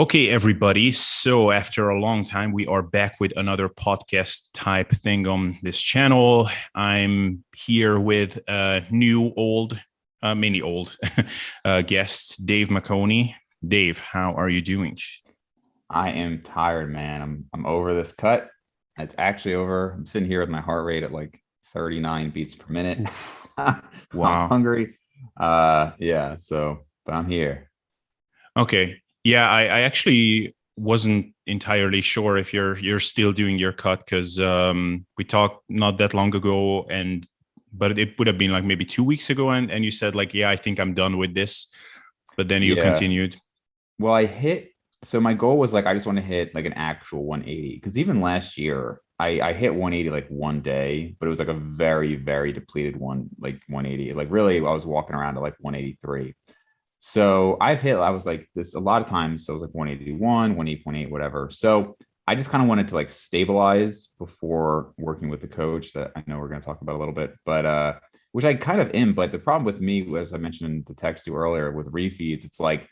Okay, everybody. So, after a long time, we are back with another podcast type thing on this channel. I'm here with a new, mini old guest, Dave Maconi. Dave, how are you doing? I am tired, man. I'm over this cut. It's actually over. I'm sitting here with my heart rate at like 39 beats per minute. Oof. I'm Wow. hungry. Yeah, but I'm here. Okay. Yeah, I actually wasn't entirely sure if you're still doing your cut because we talked not that long ago, and but it would have been like maybe 2 weeks ago, and you said like, yeah, I think I'm done with this, but then you Yeah. continued. Well, so my goal was like I just want to hit like an actual 180 because even last year I hit 180 like one day, but it was like a very, very depleted one, like 180. Like really, I was walking around at like 183. So I was like this a lot of times. So it was like 181, 180.8, whatever. So I just kind of wanted to like stabilize before working with the coach that I know we're going to talk about a little bit, but which I kind of am. But the problem with me, as I mentioned in the text to earlier with refeeds, it's like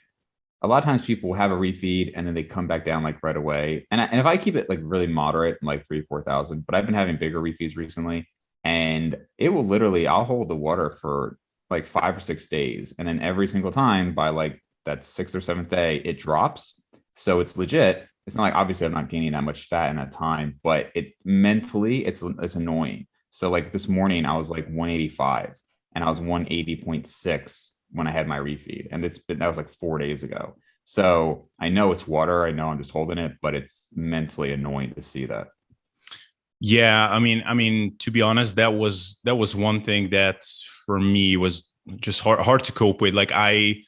a lot of times people have a refeed and then they come back down like right away. And if I keep it like really moderate, like 3, 4,000, but I've been having bigger refeeds recently, and it will literally, I'll hold the water for like 5 or 6 days. And then every single time by like that sixth or seventh day, it drops. So it's legit. It's not like obviously I'm not gaining that much fat in that time, but it mentally it's annoying. So like this morning I was like 185 and I was 180.6 when I had my refeed, and that was like 4 days ago. So I know it's water. I know I'm just holding it, but it's mentally annoying to see that. Yeah, I mean, to be honest, that was one thing that for me was just hard to cope with. Like I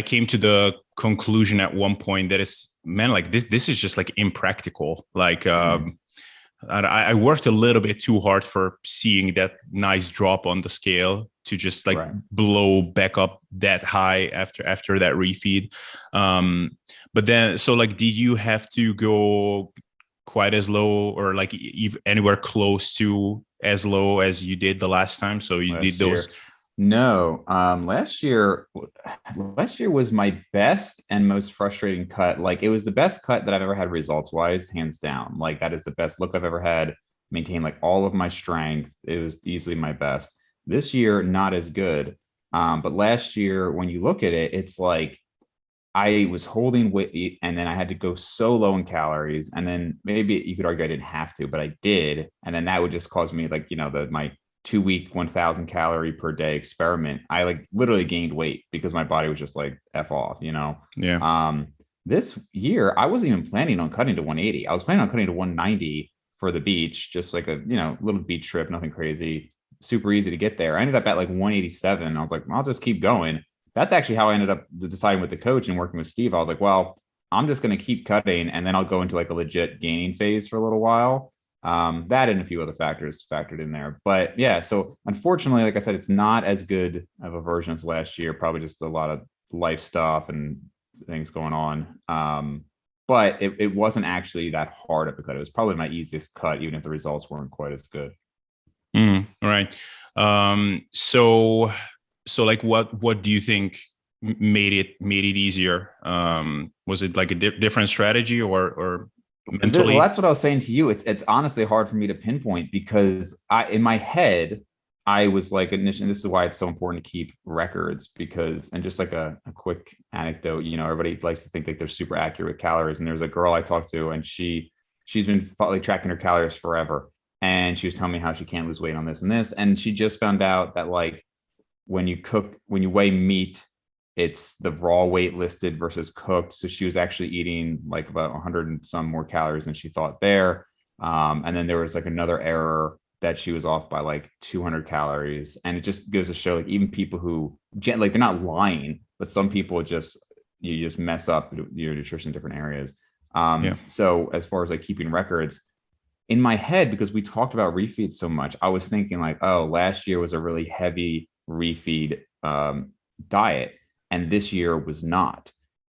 came to the conclusion at one point that it's man, like this is just like impractical. Like Mm, I worked a little bit too hard for seeing that nice drop on the scale to just like right. blow back up that high after that refeed. Um, but then, so like, did you have to go quite as low or like anywhere close to as low as you did the last time? So you did Last those. year. No, last year was my best and most frustrating cut. Like it was the best cut that I've ever had results wise, hands down. Like that is the best look I've ever had. Maintained like all of my strength. It was easily my best. This year, not as good. But last year, when you look at it, it's like I was holding weight and then I had to go so low in calories. And then maybe you could argue I didn't have to, but I did. And then that would just cause me like, my 2 week, 1,000 calorie per day experiment. I like literally gained weight because my body was just like F off. Yeah. Um, this year, I wasn't even planning on cutting to 180. I was planning on cutting to 190 for the beach, just like a, little beach trip, nothing crazy, super easy to get there. I ended up at like 187. I was like, I'll just keep going. That's actually how I ended up deciding with the coach and working with Steve. I was like, well, I'm just going to keep cutting and then I'll go into like a legit gaining phase for a little while. That and a few other factors factored in there. But yeah, so unfortunately, like I said, it's not as good of a version as last year. Probably just a lot of life stuff and things going on. But it wasn't actually that hard of a cut. It was probably my easiest cut, even if the results weren't quite as good. All right. So like what do you think made it easier? Was it like a different strategy or Well, mentally? that's what I was saying to you. It's honestly hard for me to pinpoint because I in my head I was like initially, and this is why it's so important to keep records because and just like a quick anecdote, everybody likes to think like they're super accurate with calories. And there's a girl I talked to and she's been like tracking her calories forever. And she was telling me how she can't lose weight on this and this. And she just found out that like when you weigh meat, it's the raw weight listed versus cooked. So she was actually eating like about 100 and some more calories than she thought there. And then there was like another error that she was off by like 200 calories. And it just goes to show like even people who like they're not lying, but some people you just mess up your nutrition in different areas. Yeah. So as far as like keeping records, in my head, because we talked about refeeds so much, I was thinking like, oh, last year was a really heavy refeed diet, and this year was not.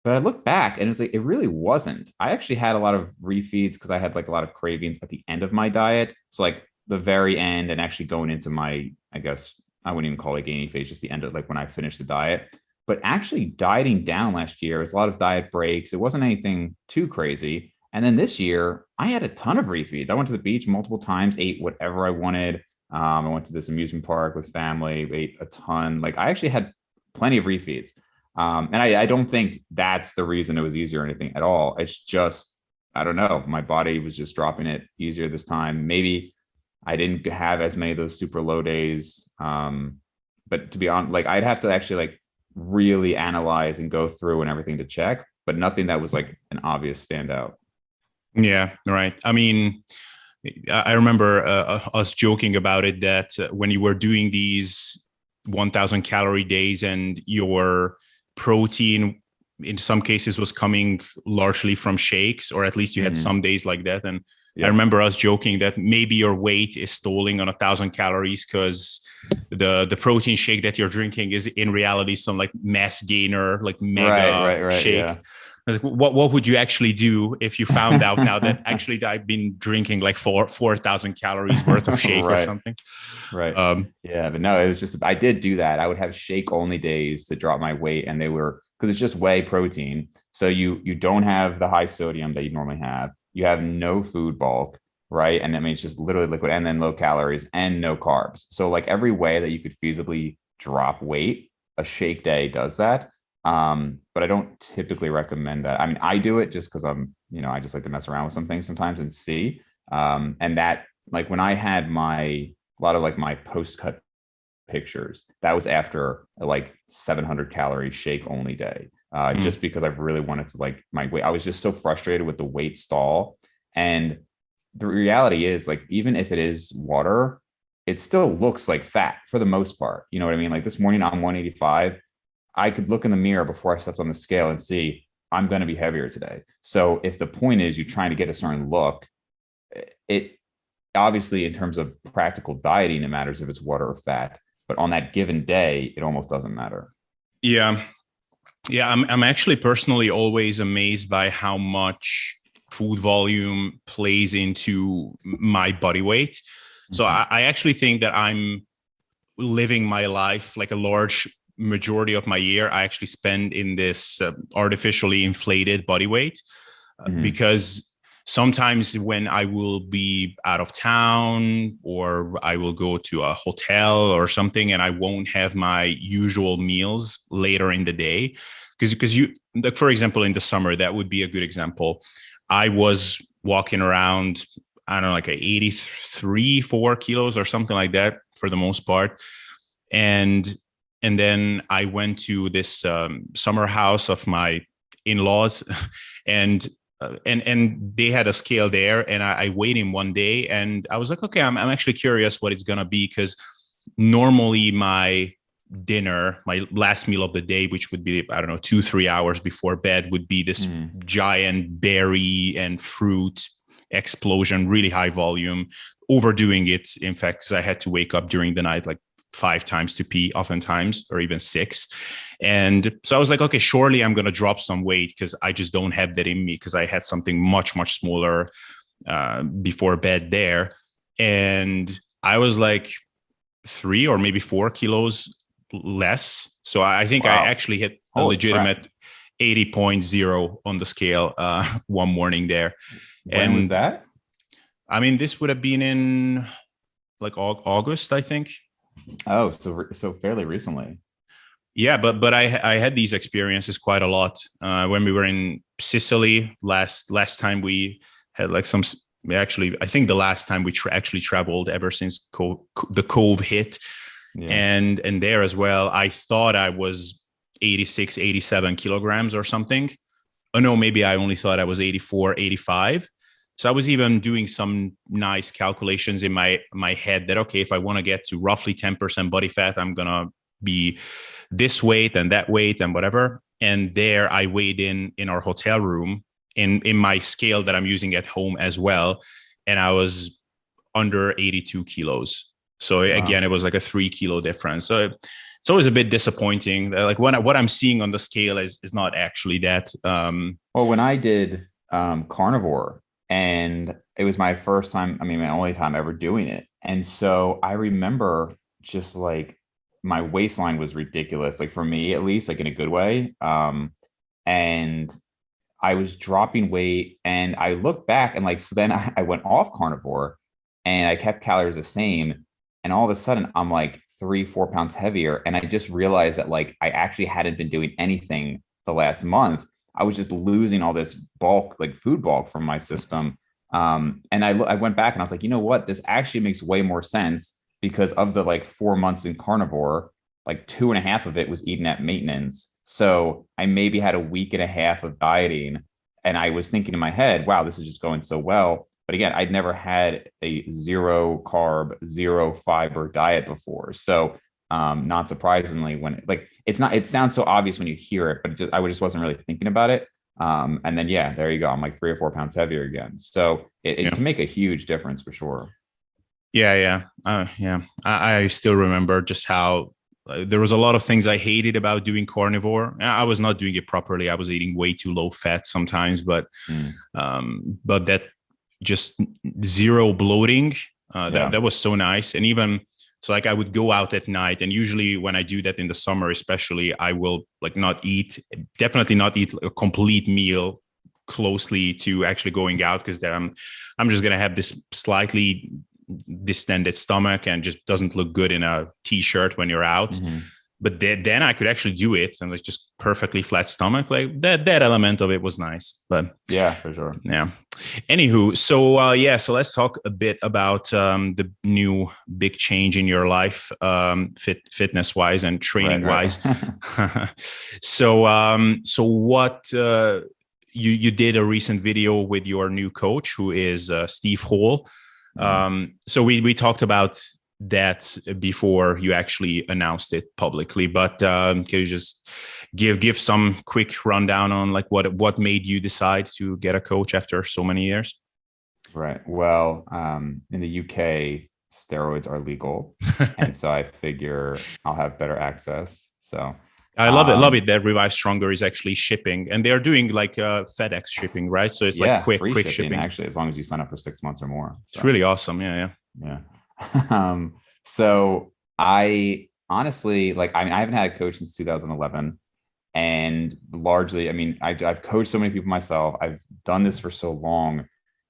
But I look back and it's like it really wasn't. I actually had a lot of refeeds because I had like a lot of cravings at the end of my diet. So like the very end and actually going into my, I guess I wouldn't even call it gaining phase, just the end of like when I finished the diet. But actually dieting down last year was a lot of diet breaks. It wasn't anything too crazy. And then this year, I had a ton of refeeds. I went to the beach multiple times, ate whatever I wanted. I went to this amusement park with family, ate a ton. Like I actually had plenty of refeeds. And I don't think that's the reason it was easier or anything at all. It's just, I don't know, my body was just dropping it easier this time. Maybe I didn't have as many of those super low days. But to be honest, like I'd have to actually like really analyze and go through and everything to check, but nothing that was like an obvious standout. Yeah, right. I mean, I remember us joking about it that when you were doing these 1000 calorie days and your protein in some cases was coming largely from shakes, or at least you had Mm-hmm. some days like that. And I Yep. remember us joking that maybe your weight is stalling on 1000 calories because the protein shake that you're drinking is in reality some like mass gainer, like Right, mega right, right. shake. Yeah. I was like, what would you actually do if you found out now that actually I've been drinking like 4,000 calories worth of shake or Right. something? Right. Um, Yeah, but no, it was just I did do that. I would have shake only days to drop my weight, and they were because it's just whey protein. So you don't have the high sodium that you normally have. You have no food bulk, right? And that means just literally liquid and then low calories and no carbs. So like every way that you could feasibly drop weight, a shake day does that. But I don't typically recommend that. I mean, I do it just because I just like to mess around with some things sometimes and see. And that like when I had a lot of like my post cut pictures. That was after a like 700 calorie shake only day. mm, Just because I really wanted to like my weight. I was just so frustrated with the weight stall. And the reality is like, even if it is water, it still looks like fat for the most part. You know what I mean? Like this morning I'm 185. I could look in the mirror before I stepped on the scale and see I'm going to be heavier today. So if the point is you're trying to get a certain look, it obviously in terms of practical dieting, it matters if it's water or fat. But on that given day, it almost doesn't matter. yeah, yeah. I'm actually personally always amazed by how much food volume plays into my body weight. So Mm-hmm. I actually think that I'm living my life like a large majority of my year I actually spend in this artificially inflated body weight Mm-hmm. because sometimes when I will be out of town or I will go to a hotel or something and I won't have my usual meals later in the day because you like for example in the summer that would be a good example. I was walking around, I don't know, like a 83 4 kilos or something like that for the most part. And and then I went to this summer house of my in-laws and and they had a scale there and I weighed him one day and I was like, okay, I'm actually curious what it's gonna be because normally my dinner, my last meal of the day, which would be, I don't know, 2 3 hours before bed, would be this Mm-hmm. giant berry and fruit explosion, really high volume, overdoing it in fact because I had to wake up during the night like 5 times to pee oftentimes, or even six. And so I was like, okay, surely I'm going to drop some weight because I just don't have that in me because I had something much, much smaller before bed there. And I was like 3 or maybe 4 kilos less. So I think I Wow. actually hit a Holy crap. legitimate 80.0 on the scale one morning there. When was And that? I mean, this would have been in like August, I think. Oh, so fairly recently. Yeah, but I had these experiences quite a lot when we were in Sicily last time we had like some actually I think the last time we actually traveled ever since the cove hit. Yeah. And there as well I thought I was 86 87 kilograms or something. Oh no, maybe I only thought I was 84 85. So I was even doing some nice calculations in my head that okay, if I want to get to roughly 10% body fat, I'm gonna be this weight and that weight and whatever. And there I weighed in our hotel room in my scale that I'm using at home as well, and I was under 82 kilos. So Wow. again, it was like a 3 kilo difference. So it's always a bit disappointing. Like what I'm seeing on the scale is not actually that. Well, when I did carnivore, and it was my first time, I mean, my only time ever doing it. And so I remember just like my waistline was ridiculous, like for me at least, like in a good way. And I was dropping weight, and I looked back and like, so then I went off carnivore and I kept calories the same. And all of a sudden I'm like 3, 4 pounds heavier. And I just realized that like I actually hadn't been doing anything the last month. I was just losing all this bulk, like food bulk from my system. And I went back and I was like, you know what? This actually makes way more sense because of the like 4 months in carnivore, like 2.5 of it was eaten at maintenance. So I maybe had a week and a half of dieting. And I was thinking in my head, wow, this is just going so well. But again, I'd never had a zero carb, zero fiber diet before. So not surprisingly, when like it's not, it sounds so obvious when you hear it, but I just wasn't really thinking about it. And then yeah, there you go. I'm like 3 or 4 pounds heavier again. So it Yeah. can make a huge difference for sure. Yeah. I still remember just how there was a lot of things I hated about doing carnivore. I was not doing it properly. I was eating way too low fat sometimes, Mm, but that just zero bloating, yeah. that was so nice. And even so, like I would go out at night, and usually when I do that in the summer, especially, I will like not eat, definitely not eat a complete meal closely to actually going out because then I'm just gonna have this slightly distended stomach and just doesn't look good in a t-shirt when you're out. Hmm. But then I could actually do it and like just perfectly flat stomach. Like that element of it was nice. But Yeah, for sure. yeah. Anywho, so let's talk a bit about the new big change in your life, fitness wise and Right, training right. wise. So what you did a recent video with your new coach, who is Steve Hall. Mhm. So we talked about that before you actually announced it publicly, but can you just give some quick rundown on like what made you decide to get a coach after so many years? Right. Well, in the UK, steroids are legal, and so I figure I'll have better access. So, I love um, it that Revive Stronger is actually shipping, and they are doing like FedEx shipping, right? So it's like yeah, quick free quick shipping shipping. actually, as long as you sign up for 6 months or more. It's So, really awesome. Yeah, yeah. So I honestly like. I mean, I haven't had a coach since 2011, and largely, I mean, I've coached so many people myself. I've done this for so long.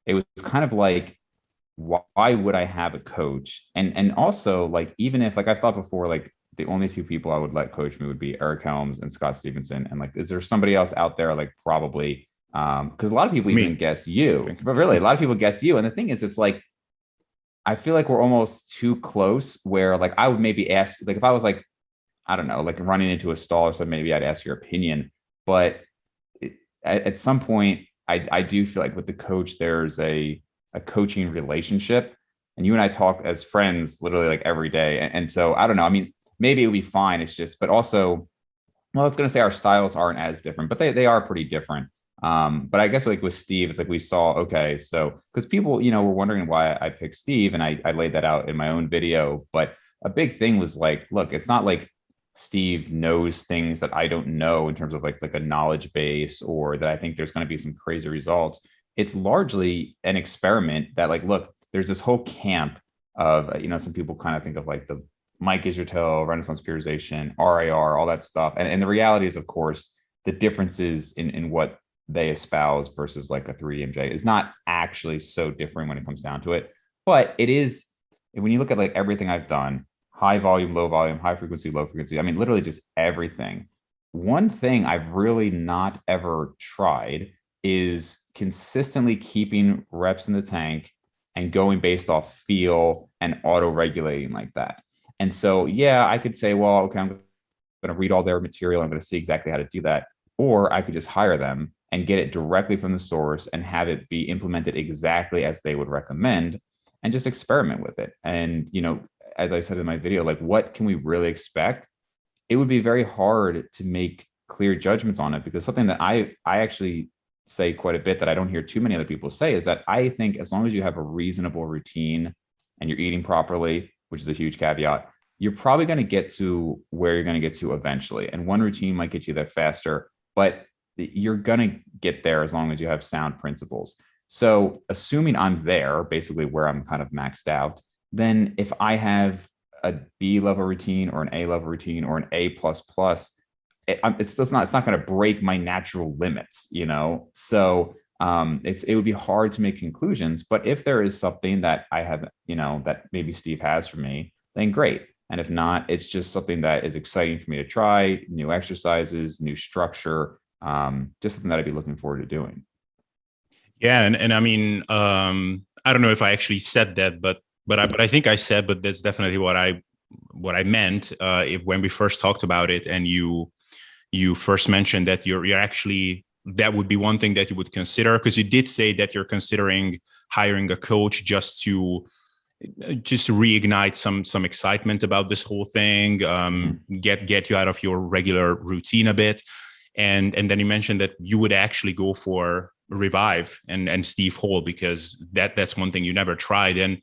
It was kind of like, why would I have a coach? And also like, even if like I thought before, like the only two people I would let coach me would be Eric Helms and Scott Stevenson. And like, is there somebody else out there? Like probably, because a lot of people even me. guess you, but really a lot of people guess you. And the thing is, it's like I feel like we're almost too close where like I would maybe ask, like if I was like, I don't know, like running into a stall or something, maybe I'd ask your opinion. But at some point, I do feel like with the coach, there's a coaching relationship. And you and I talk as friends literally like every day. And so I don't know. I mean, maybe it would be fine. It's just, but also, well, I was going to say our styles aren't as different, but they are pretty different. But I guess like with Steve, it's like we saw, okay, so because people, were wondering why I picked Steve, and I laid that out in my own video. But a big thing was like, look, it's not like Steve knows things that I don't know in terms of like a knowledge base, or that I think there's going to be some crazy results. It's largely an experiment that like, look, there's this whole camp of, some people kind of think of like the Mike Israel, Renaissance periodization, RAR, all that stuff. And the reality is, of course, the differences in what they espouse versus like a 3DMJ is not actually so different when it comes down to it. But it is, when you look at like everything I've done, high volume, high frequency, low frequency, I mean, literally just everything. One thing I've really not ever tried is consistently keeping reps in the tank and going based off feel and auto regulating like that. And so, yeah, I could say, well, okay, I'm going to read all their material. I'm going to see exactly how to do that. Or I could just hire them and get it directly from the source and have it be implemented exactly as they would recommend and just experiment with it. And, as I said in my video, like what can we really expect? It would be very hard to make clear judgments on it, because something that I actually say quite a bit that I don't hear too many other people say is that I think as long as you have a reasonable routine and you're eating properly, which is a huge caveat, you're probably going to get to where you're going to get to eventually. And one routine might get you there faster, but you're going to get there as long as you have sound principles. So, assuming I'm there, basically where I'm kind of maxed out, then if I have a B level routine or an A level routine or an A plus plus, it's not going to break my natural limits, you know. So it would be hard to make conclusions. But if there is something that I have, you know, that maybe Steve has for me, then great. And if not, it's just something that is exciting for me to try, new exercises, new structure, just something that I'd be looking forward to doing. Yeah, and I mean, I don't know if I actually said that, but I think I said, but that's definitely what I meant if, when we first talked about it, and you first mentioned that you're actually, that would be one thing that you would consider, because you did say that you're considering hiring a coach just to reignite some excitement about this whole thing, Mhm. get you out of your regular routine a bit, and then you mentioned that you would actually go for Revive and Steve Hall, because that's one thing you never tried. And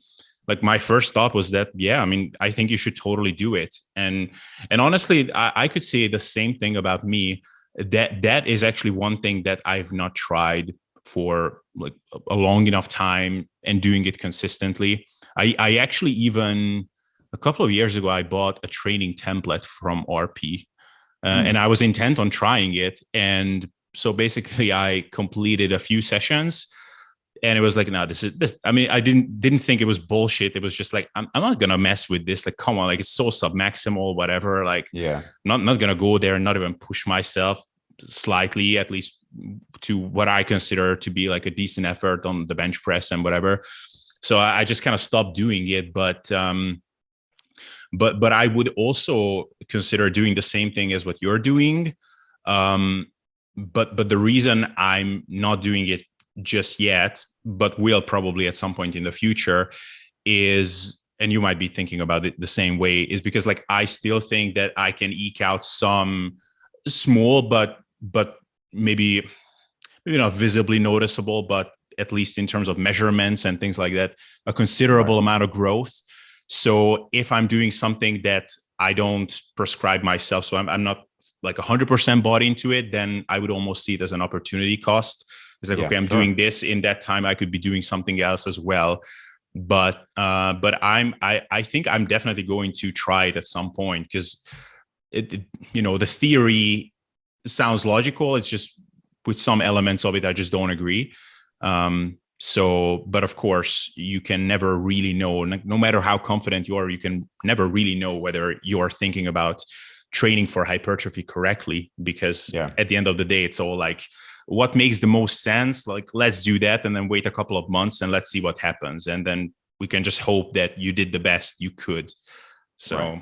like, my first thought was that, yeah, I mean, I think you should totally do it. And honestly, I could say the same thing about me. That is actually one thing that I've not tried for like a long enough time and doing it consistently. I actually, even a couple of years ago, I bought a training template from RP, and Mm. I was intent on trying it. And so basically, I completed a few sessions, and it was like, no, this is this. I mean, I didn't think it was bullshit. It was just like, I'm not gonna mess with this. Like, come on, like, it's so submaximal, whatever. Like, Yeah. not gonna go there and not even push myself slightly, at least to what I consider to be like a decent effort on the bench press and whatever. So I just kind of stopped doing it. But I would also consider doing the same thing as what you're doing. But the reason I'm not doing it just yet, but will probably at some point in the future, is, and you might be thinking about it the same way, is because like, I still think that I can eke out some small, but maybe not visibly noticeable, but at least in terms of measurements and things like that, a Right. considerable amount of growth. So if I'm doing something that I don't prescribe myself, so I'm not like 100% bought into it, then I would almost see it as an opportunity cost. It's like, Yeah, okay, for I'm doing sure. this in that time, I could be doing something else as well. But I think I'm definitely going to try it at some point, because the theory sounds logical. It's just, with some elements of it, I just don't agree. So, but of course, you can never really know. No matter how confident you are, you can never really know whether you're thinking about training for hypertrophy correctly, because Yeah. at the end of the day, it's all like, what makes the most sense? Like, let's do that, and then wait a couple of months and let's see what happens, and then we can just hope that you did the best you could. Right. So,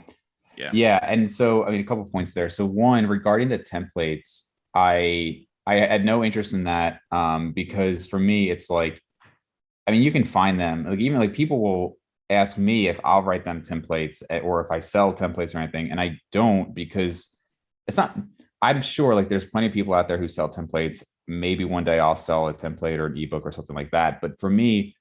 yeah. Yeah, and so I mean, a couple points there. So one, regarding the templates, I had no interest in that, because for me, it's like, I mean, you can find them. Like, even like people will ask me if I'll write them templates, or if I sell templates or anything, and I don't, because it's not. I'm sure like there's plenty of people out there who sell templates. Maybe one day I'll sell a template or an ebook or something like that. But for me,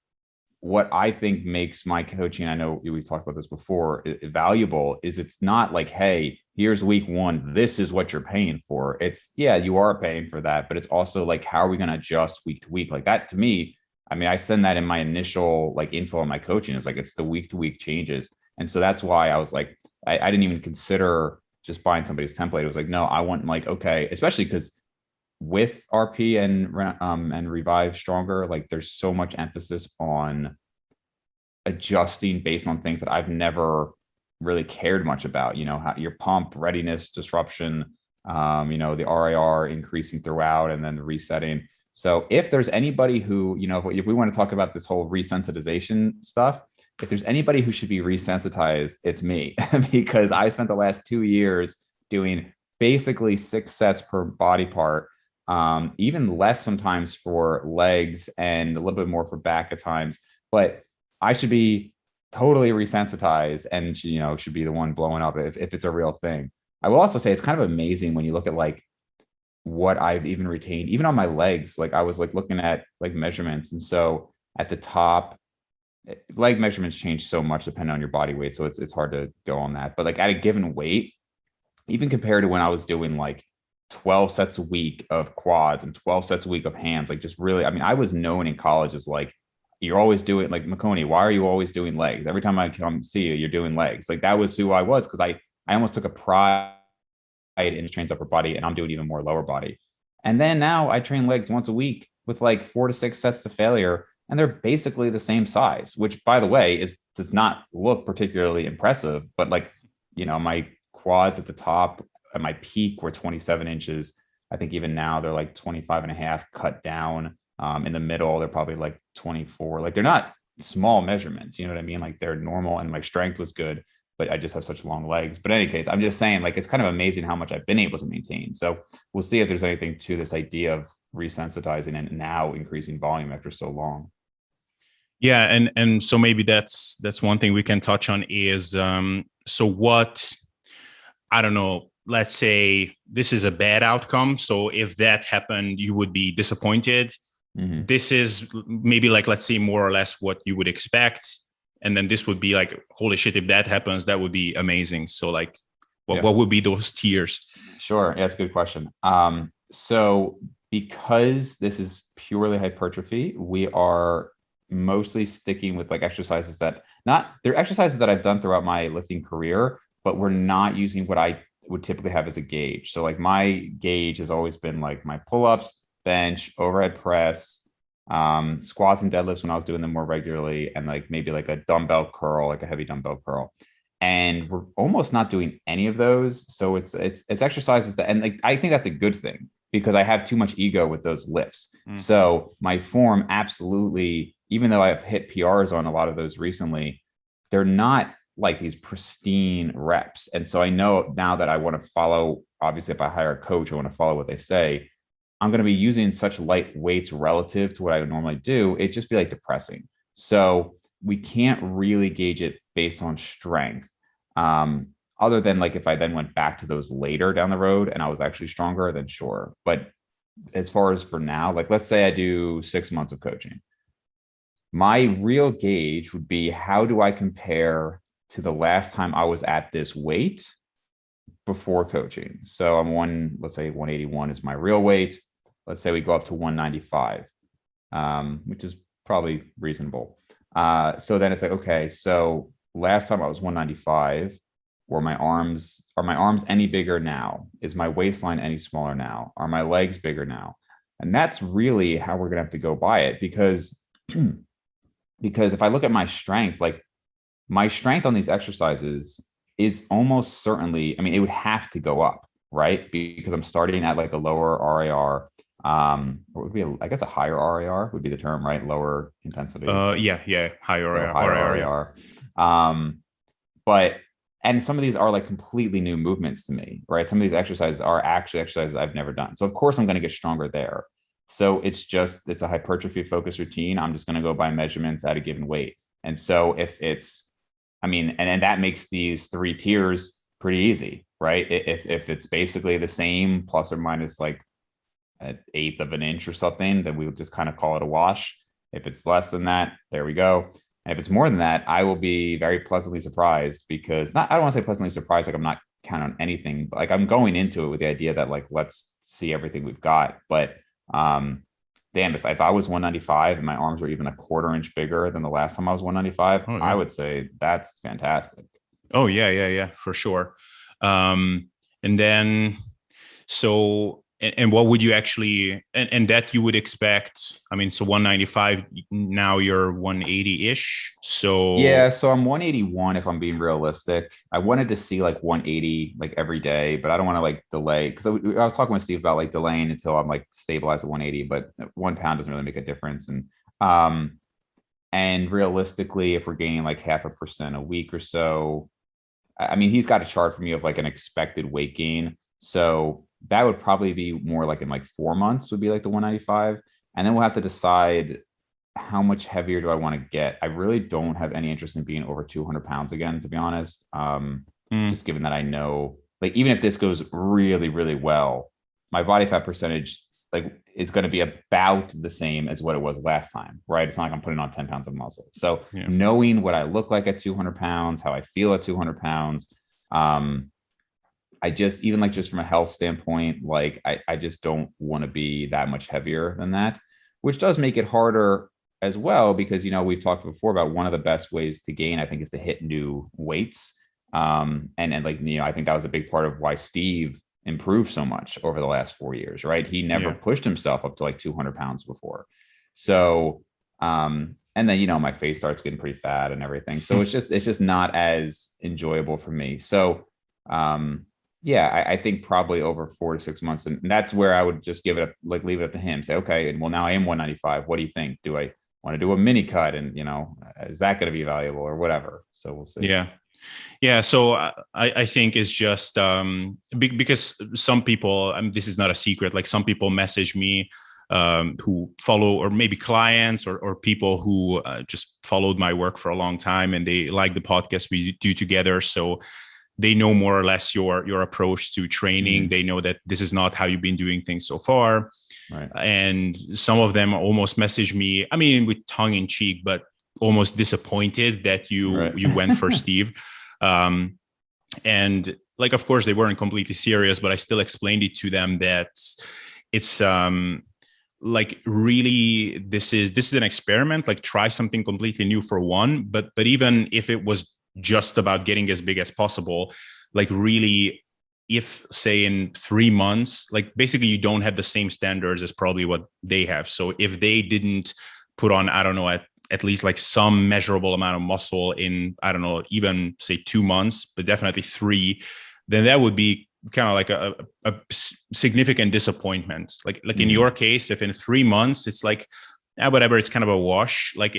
what I think makes my coaching, I know we've talked about this before, valuable, is it's not like, hey, here's week one, this is what you're paying for. It's, yeah, you are paying for that, but it's also like, how are we going to adjust week to week? Like that to me, I mean, I send that in my initial like info on my coaching. It's like, it's the week to week changes. And so that's why I was like, I didn't even consider just buying somebody's template. It was like, no, I want like, okay, especially because with RP and Revive Stronger, like there's so much emphasis on adjusting based on things that I've never really cared much about. You know, how your pump readiness disruption, the RIR increasing throughout and then the resetting. So if there's anybody who, if we want to talk about this whole resensitization stuff, if there's anybody who should be resensitized, it's me because I spent the last 2 years doing basically 6 sets per body part, even less sometimes for legs and a little bit more for back at times. But I should be totally resensitized and should be the one blowing up if it's a real thing. I will also say it's kind of amazing when you look at like what I've even retained, even on my legs. Like I was like looking at like measurements, and so at the top, leg measurements change so much depending on your body weight, so it's hard to go on that. But like at a given weight, even compared to when I was doing like 12 sets a week of quads and 12 sets a week of hams, like just really, I mean, I was known in college as like, you're always doing like Maconi, why are you always doing legs? Every time I come see you, you're doing legs. Like that was who I was because I almost took a pride in trains upper body and I'm doing even more lower body. And then now I train legs once a week with like 4 to 6 sets to failure. And they're basically the same size, which by the way does not look particularly impressive, but like, my quads at the top at my peak were 27 inches. I think even now they're like 25 and a half cut down. In the middle, they're probably like 24. Like they're not small measurements, you know what I mean? Like they're normal and my strength was good, but I just have such long legs. But in any case, I'm just saying, like, it's kind of amazing how much I've been able to maintain. So we'll see if there's anything to this idea of resensitizing and now increasing volume after so long. Yeah, and so maybe that's one thing we can touch on is so what, I don't know, let's say this is a bad outcome. So if that happened, you would be disappointed. Mm-hmm. This is maybe like, let's say more or less what you would expect. And then this would be like, holy shit, if that happens, that would be amazing. So like, Yeah. what would be those tiers? Sure. Yeah, that's a good question. So because this is purely hypertrophy, we are mostly sticking with like exercises that they're exercises that I've done throughout my lifting career, but we're not using what I would typically have as a gauge. So like my gauge has always been like my pull-ups, bench, overhead press, squats and deadlifts when I was doing them more regularly, and like maybe like a dumbbell curl, like a heavy dumbbell curl. And we're almost not doing any of those. So it's exercises that, and like I think that's a good thing because I have too much ego with those lifts. So my form absolutely, even though I've hit PRs on a lot of those recently, they're not like these pristine reps. And so I know now that I want to follow, obviously, if I hire a coach, I want to follow what they say. I'm going to be using such light weights relative to what I would normally do. It'd just be like depressing. So we can't really gauge it based on strength. Other than like if I then went back to those later down the road and I was actually stronger, then sure. But as far as for now, like let's say I do 6 months of coaching, my real gauge would be how do I compare to the last time I was at this weight before coaching. So let's say 181 is my real weight. Let's say we go up to 195, which is probably reasonable. So then it's like, okay, so last time I was 195, are my arms any bigger now? Is my waistline any smaller now? Are my legs bigger now? And that's really how we're gonna have to go by it because if I look at my strength, like my strength on these exercises is almost certainly, I mean, it would have to go up, right? Because I'm starting at like a lower RAR. Or would be I guess a higher RAR would be the term, right? Lower intensity. Yeah, higher So higher RAR. But and some of these are like completely new movements to me, right? Some of these exercises are actually exercises I've never done. So of course I'm going to get stronger there. So it's a hypertrophy focused routine. I'm just going to go by measurements at a given weight. And so if it's, I mean, and that makes these 3 tiers pretty easy, right? If it's basically the same plus or minus like an eighth of an inch or something, then we'll just kind of call it a wash. If it's less than that, there we go. And if it's more than that, I will be very pleasantly surprised because I don't want to say pleasantly surprised, like I'm not counting on anything, but like I'm going into it with the idea that like, let's see everything we've got. But damn, if I was 195 and my arms were even a quarter inch bigger than the last time I was 195, Oh, yeah. I would say that's fantastic. Oh yeah, for sure. And then so and what would you actually and that you would expect? I mean, so 195, now you're 180-ish. Yeah, So so I'm 181 if I'm being realistic. I wanted to see like 180 like every day, but I don't want to like delay because I was talking with Steve about like delaying until I'm like stabilized at 180, but 1 pound doesn't really make a difference. And realistically, if we're gaining like 0.5% a week or so, I mean, he's got a chart for me of like an expected weight gain. So that would probably be more like in like 4 months would be like the 195. And then we'll have to decide how much heavier do I want to get. I really don't have any interest in being over 200 pounds again, to be honest. Just given that I know, like, even if this goes really, really well, my body fat percentage like is going to be about the same as what it was last time, right? It's not like I'm putting on 10 pounds of muscle. So yeah. knowing what I look like at 200 pounds, how I feel at 200 pounds, I just, even like just from a health standpoint, like I just don't want to be that much heavier than that, which does make it harder as well, because, we've talked before about one of the best ways to gain, I think, is to hit new weights. And like, I think that was a big part of why Steve improved so much over the last 4 years, right? He never Yeah. pushed himself up to like 200 pounds before. So, and then, my face starts getting pretty fat and everything. So it's just not as enjoyable for me. So, yeah, I think probably over 4 to 6 months. And that's where I would just give it like, leave it up to him. Say, okay, and well, now I am 195. What do you think? Do I want to do a mini cut? And, is that going to be valuable or whatever? So we'll see. Yeah. Yeah. So I think it's just because some people, this is not a secret, like some people message me who follow, or maybe clients or people who just followed my work for a long time, and they like the podcast we do together. So they know more or less your approach to training. They know that this is not how you've been doing things so far. Right. And some of them almost message me, I mean, with tongue in cheek, but almost disappointed that you went for Steve. And like, of course, they weren't completely serious, but I still explained it to them that it's like, really, this is an experiment. Like, try something completely new for one. But even if it was just about getting as big as possible, like, really, if say in 3 months, like, basically you don't have the same standards as probably what they have. So if they didn't put on, I don't know, at least like some measurable amount of muscle in, I don't know, even say 2 months, but definitely 3, then that would be kind of like a significant disappointment. Like in your case, if in 3 months it's like, whatever, it's kind of a wash, like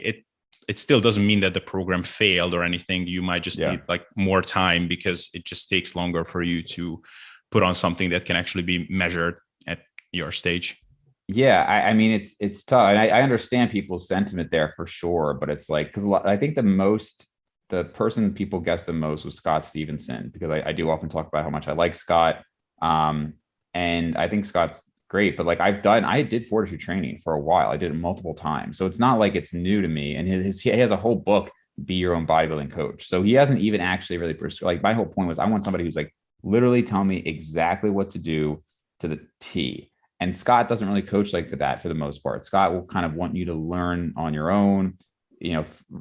it still doesn't mean that the program failed or anything. You might just need like more time, because it just takes longer for you to put on something that can actually be measured at your stage. Yeah, I mean, it's tough. And I understand people's sentiment there for sure, but it's like, because I think the person people guess the most was Scott Stevenson, because I do often talk about how much I like Scott. And I think Scott's great, but like, I did fortitude training for a while. I did it multiple times. So it's not like it's new to me. And he has a whole book, Be Your Own Bodybuilding Coach. So he hasn't even actually really like, my whole point was, I want somebody who's like literally telling me exactly what to do to the T. And Scott doesn't really coach like that for the most part. Scott will kind of want you to learn on your own,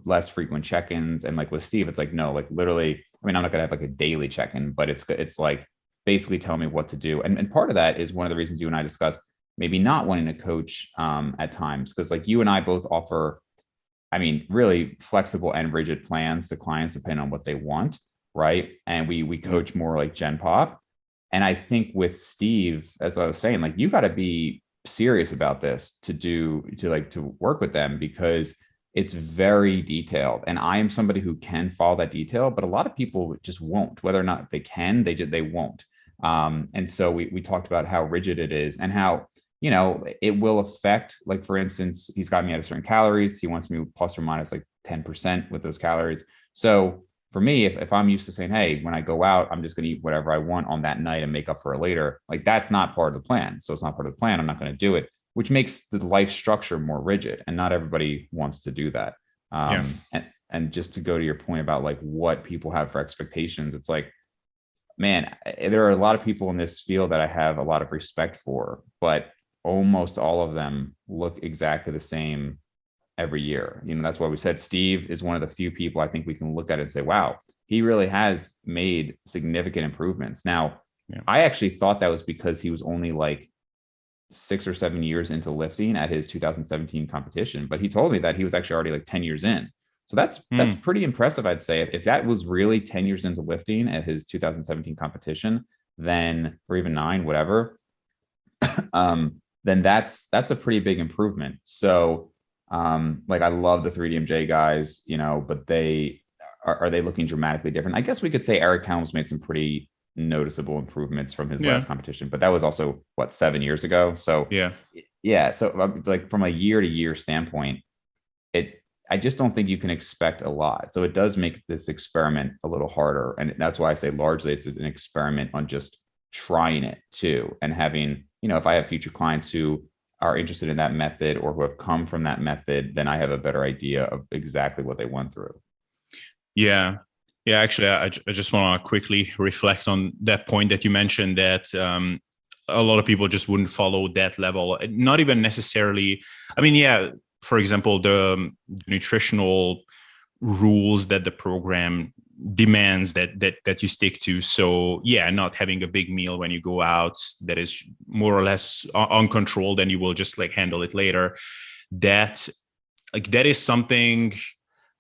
less frequent check-ins. And like with Steve, it's like, no, like literally, I mean, I'm not going to have like a daily check-in, but it's like, basically tell me what to do. And part of that is one of the reasons you and I discussed maybe not wanting to coach at times, because like you and I both offer, I mean, really flexible and rigid plans to clients depending on what they want, right? And we coach more like Gen Pop. And I think with Steve, as I was saying, like, you got to be serious about this to work with them, because it's very detailed. And I am somebody who can follow that detail, but a lot of people just won't. Whether or not they can, they won't. And so we talked about how rigid it is, and how, it will affect, like, for instance, he's got me at a certain calories. He wants me plus or minus like 10% with those calories. So for me, if I'm used to saying, hey, when I go out, I'm just going to eat whatever I want on that night and make up for it later, like, that's not part of the plan. So it's not part of the plan. I'm not going to do it, which makes the life structure more rigid. And not everybody wants to do that. And just to go to your point about like what people have for expectations, it's like, man, there are a lot of people in this field that I have a lot of respect for, but almost all of them look exactly the same every year. That's why we said Steve is one of the few people I think we can look at it and say, wow, he really has made significant improvements. Now, I actually thought that was because he was only like 6 or 7 years into lifting at his 2017 competition, but he told me that he was actually already like 10 years in. So that's pretty impressive, I'd say. If that was really 10 years into lifting at his 2017 competition, then, or even 9, whatever, then that's a pretty big improvement. So like, I love the 3DMJ guys, but are they looking dramatically different? I guess we could say Eric Helms made some pretty noticeable improvements from his last competition, but that was also 7 years ago. So yeah. So like, from a year to year standpoint, I just don't think you can expect a lot. So it does make this experiment a little harder. And that's why I say largely it's an experiment on just trying it too. And having, if I have future clients who are interested in that method or who have come from that method, then I have a better idea of exactly what they went through. Yeah. Yeah. Actually, I just want to quickly reflect on that point that you mentioned, that a lot of people just wouldn't follow that level. Not even necessarily. I mean, yeah, for example, the nutritional rules that the program demands that you stick to. So yeah, not having a big meal when you go out that is more or less uncontrolled, and you will just like handle it later. That that is something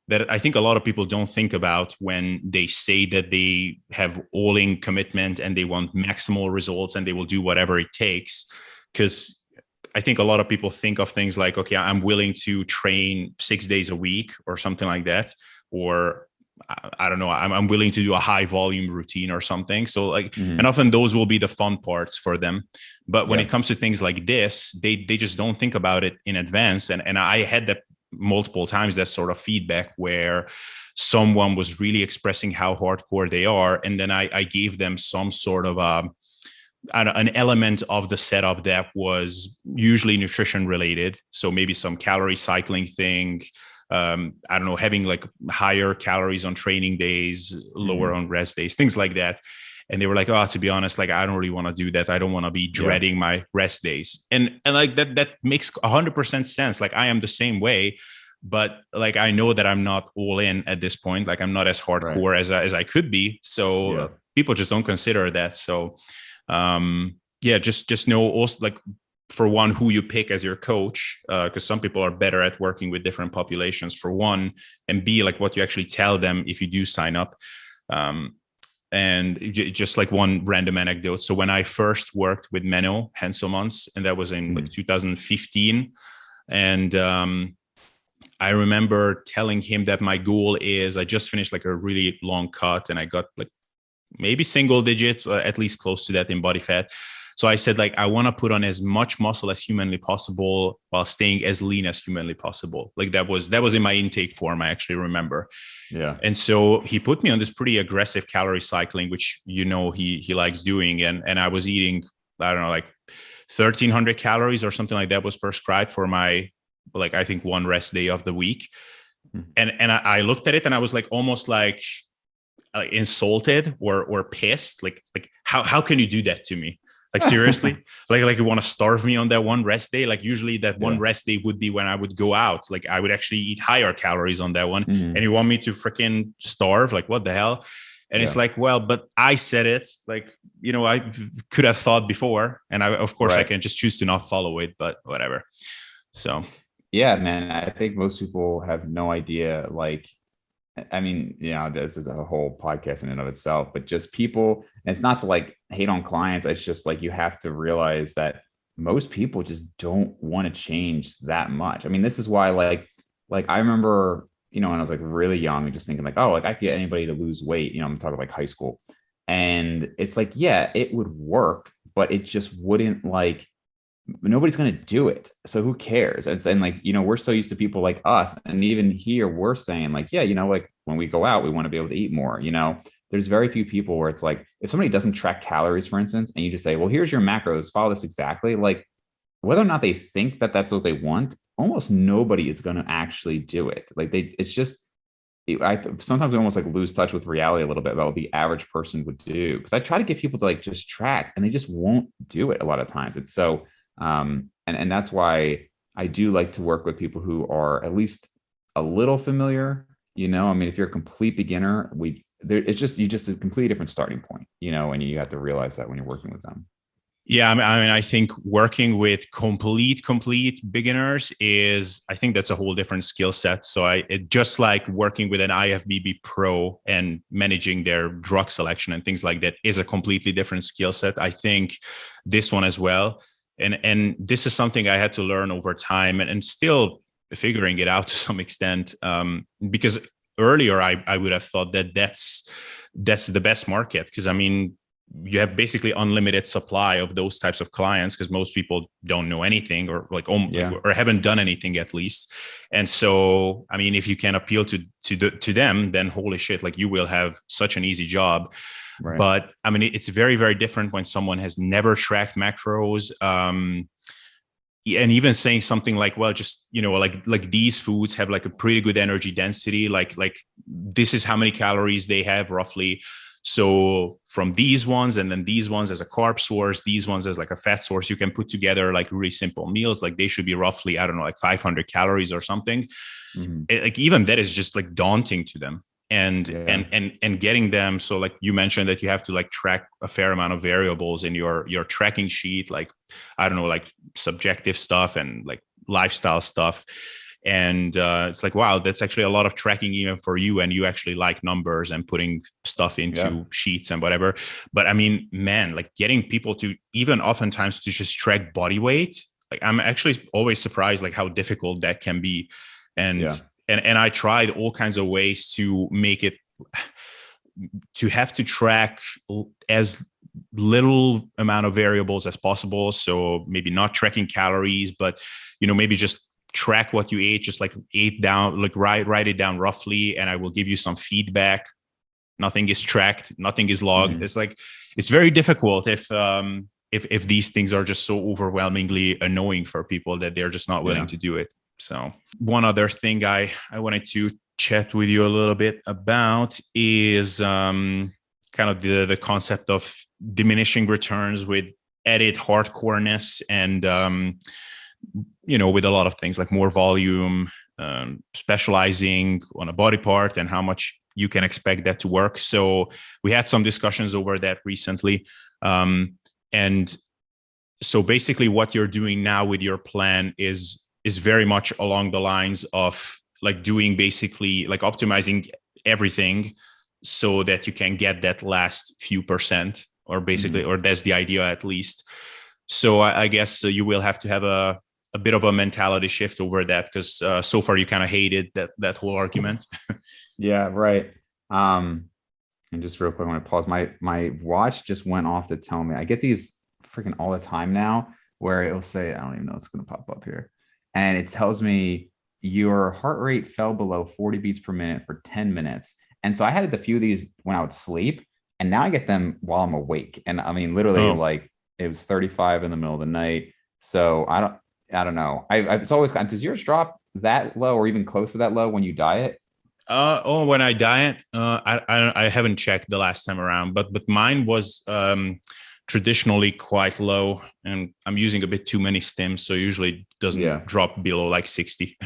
that I think a lot of people don't think about when they say that they have all-in commitment and they want maximal results and they will do whatever it takes. Because I think a lot of people think of things like, okay, I'm willing to train 6 days a week or something like that, or I don't know, I'm willing to do a high volume routine or something. So like, and often those will be the fun parts for them. But when it comes to things like this, they just don't think about it in advance. And I had that multiple times, that sort of feedback where someone was really expressing how hardcore they are. And then I gave them some sort of an element of the setup that was usually nutrition related. So maybe some calorie cycling thing. I don't know, having like higher calories on training days, lower on rest days, things like that. And they were like, oh, to be honest, like, I don't really want to do that. I don't want to be dreading my rest days. And like that makes 100% sense. Like I am the same way, but like, I know that I'm not all in at this point. Like I'm not as hardcore as I could be. So people just don't consider that. So just know also, like, for one, who you pick as your coach, because some people are better at working with different populations, for one, and B, like what you actually tell them if you do sign up. And just like one random anecdote. So when I first worked with Menno Henselmans, and that was in like 2015, and I remember telling him that my goal is, I just finished like a really long cut and I got like maybe single digit, at least close to that in body fat. So I said, like, I want to put on as much muscle as humanly possible while staying as lean as humanly possible. Like that was in my intake form, I actually remember. Yeah. And so he put me on this pretty aggressive calorie cycling, which, you know, he likes doing. And I was eating, I don't know, like 1,300 calories or something like that was prescribed for my, like, I think one rest day of the week. And I looked at it and I was like, almost like insulted or pissed. Like how can you do that to me? Like, seriously, like you want to starve me on that one rest day? Like usually that one rest day would be when I would go out. Like I would actually eat higher calories on that one. And you want me to freaking starve? Like what the hell? And it's like, well, but I said it, like, you know, I could have thought before. And of course I can just choose to not follow it, but whatever. So. Yeah, man, I think most people have no idea, like, I mean, you know, this is a whole podcast in and of itself, but just people, and it's not to like hate on clients. It's just like, you have to realize that most people just don't want to change that much. I mean, this is why, like I remember, you know, when I was like really young, just thinking like, oh, like I could get anybody to lose weight, you know, I'm talking like high school. And it's like, yeah, it would work, but it just wouldn't, like, nobody's going to do it. So who cares? And like, you know, we're so used to people like us. And even here we're saying like, yeah, you know, like when we go out, we want to be able to eat more, you know. There's very few people where it's like, if somebody doesn't track calories, for instance, and you just say, well, here's your macros, follow this exactly, like whether or not they think that that's what they want, almost nobody is going to actually do it. Like it's just, I sometimes I almost like lose touch with reality a little bit about what the average person would do. Because I try to get people to like just track, and they just won't do it a lot of times. It's so and that's why I do like to work with people who are at least a little familiar. You know, I mean, if you're a complete beginner, it's just a completely different starting point, you know, and you have to realize that when you're working with them. Yeah, I mean, I think working with complete beginners is, I think that's a whole different skill set. So it just like working with an IFBB pro and managing their drug selection and things like that is a completely different skill set. I think this one as well. And this is something I had to learn over time and still figuring it out to some extent, because earlier I would have thought that that's the best market, because I mean, you have basically unlimited supply of those types of clients, because most people don't know anything or like or haven't done anything at least. And so, I mean, if you can appeal to them, then holy shit, like you will have such an easy job. Right. But I mean, it's very, very different when someone has never tracked macros. And even saying something like, well, just, you know, like these foods have like a pretty good energy density. Like this is how many calories they have roughly. So from these ones and then these ones as a carb source, these ones as like a fat source, you can put together like really simple meals. Like they should be roughly, I don't know, like 500 calories or something. Mhm. Like even that is just like daunting to them. And Yeah. and getting them, so like you mentioned that you have to like track a fair amount of variables in your tracking sheet, like I don't know, like subjective stuff and like lifestyle stuff. And it's like, wow, that's actually a lot of tracking even for you, and you actually like numbers and putting stuff Yeah. into sheets and whatever. But I mean, man, like getting people to even oftentimes to just track body weight, like I'm actually always surprised like how difficult that can be. Yeah. And I tried all kinds of ways to make it, to have to track as little amount of variables as possible. So maybe not tracking calories, but maybe just track what you ate, just like ate down, like write it down roughly, and I will give you some feedback. Nothing is tracked, nothing is logged. Mhm. It's like it's very difficult if these things are just so overwhelmingly annoying for people that they're just not willing Yeah. to do it. So one other thing I wanted to chat with you a little bit about is kind of the concept of diminishing returns with added hardcoreness, and with a lot of things like more volume, specializing on a body part, and how much you can expect that to work. So we had some discussions over that recently. And so basically what you're doing now with your plan is very much along the lines of like doing basically like optimizing everything so that you can get that last few percent, or basically, Mhm. or that's the idea at least. So I guess you will have to have a bit of a mentality shift over that, because so far you kind of hated that whole argument. Yeah, right. Um, and just real quick, I want to pause. My watch just went off to tell me. I get these freaking all the time now where it'll say, I don't even know what's gonna pop up here. And it tells me your heart rate fell below 40 beats per minute for 10 minutes. And so I had a few of these when I would sleep, and now I get them while I'm awake. And I mean, literally, Oh, like it was 35 in the middle of the night. So I don't know. It's always kind. Does yours drop that low or even close to that low when you diet? when I diet, I haven't checked the last time around, but mine was traditionally quite low, and I'm using a bit too many stims, so usually it doesn't Yeah. drop below like 60.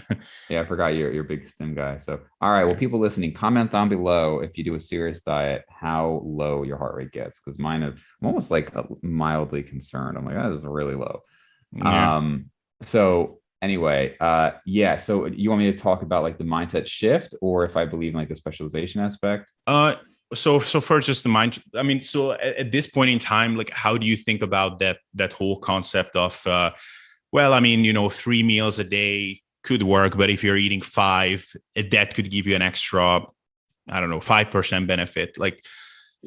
Yeah, I forgot you're a big stim guy. So, all right. Well, Yeah. people listening, comment down below if you do a serious diet, how low your heart rate gets. Because mine is, I'm almost like mildly concerned. I'm like, oh, this is really low. Yeah. Um, so anyway, yeah. So you want me to talk about like the mindset shift, or if I believe in like the specialization aspect? Uh, so first, just the mind. I mean, so at this point in time, like, how do you think about that whole concept of, well, I mean, 3 meals a day could work, but if you're eating five, that could give you an extra, I don't know, 5% benefit. Like,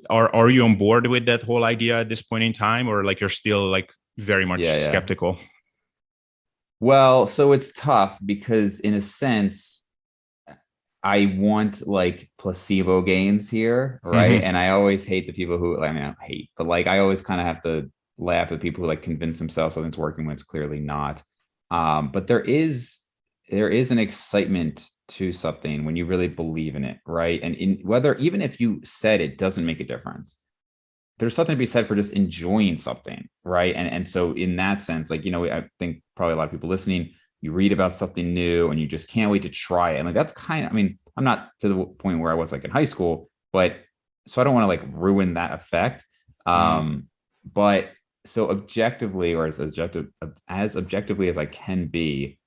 are you on board with that whole idea at this point in time, or like you're still like very much Yeah, yeah. skeptical? Well, so it's tough because in a sense, I want like placebo gains here, right? Mm-hmm. And I always hate the people who, I mean, I don't hate, but like I always kind of have to laugh at people who like convince themselves something's working when it's clearly not. But there is an excitement to something when you really believe in it, right? And in whether even if you said it doesn't make a difference, there's something to be said for just enjoying something, right? And so in that sense, like I think probably a lot of people listening, you read about something new and you just can't wait to try it. And like that's kind of, I mean, I'm not to the point where I was like in high school, but so I don't want to like ruin that effect. Mm-hmm. But so objectively, or as objectively as I can be,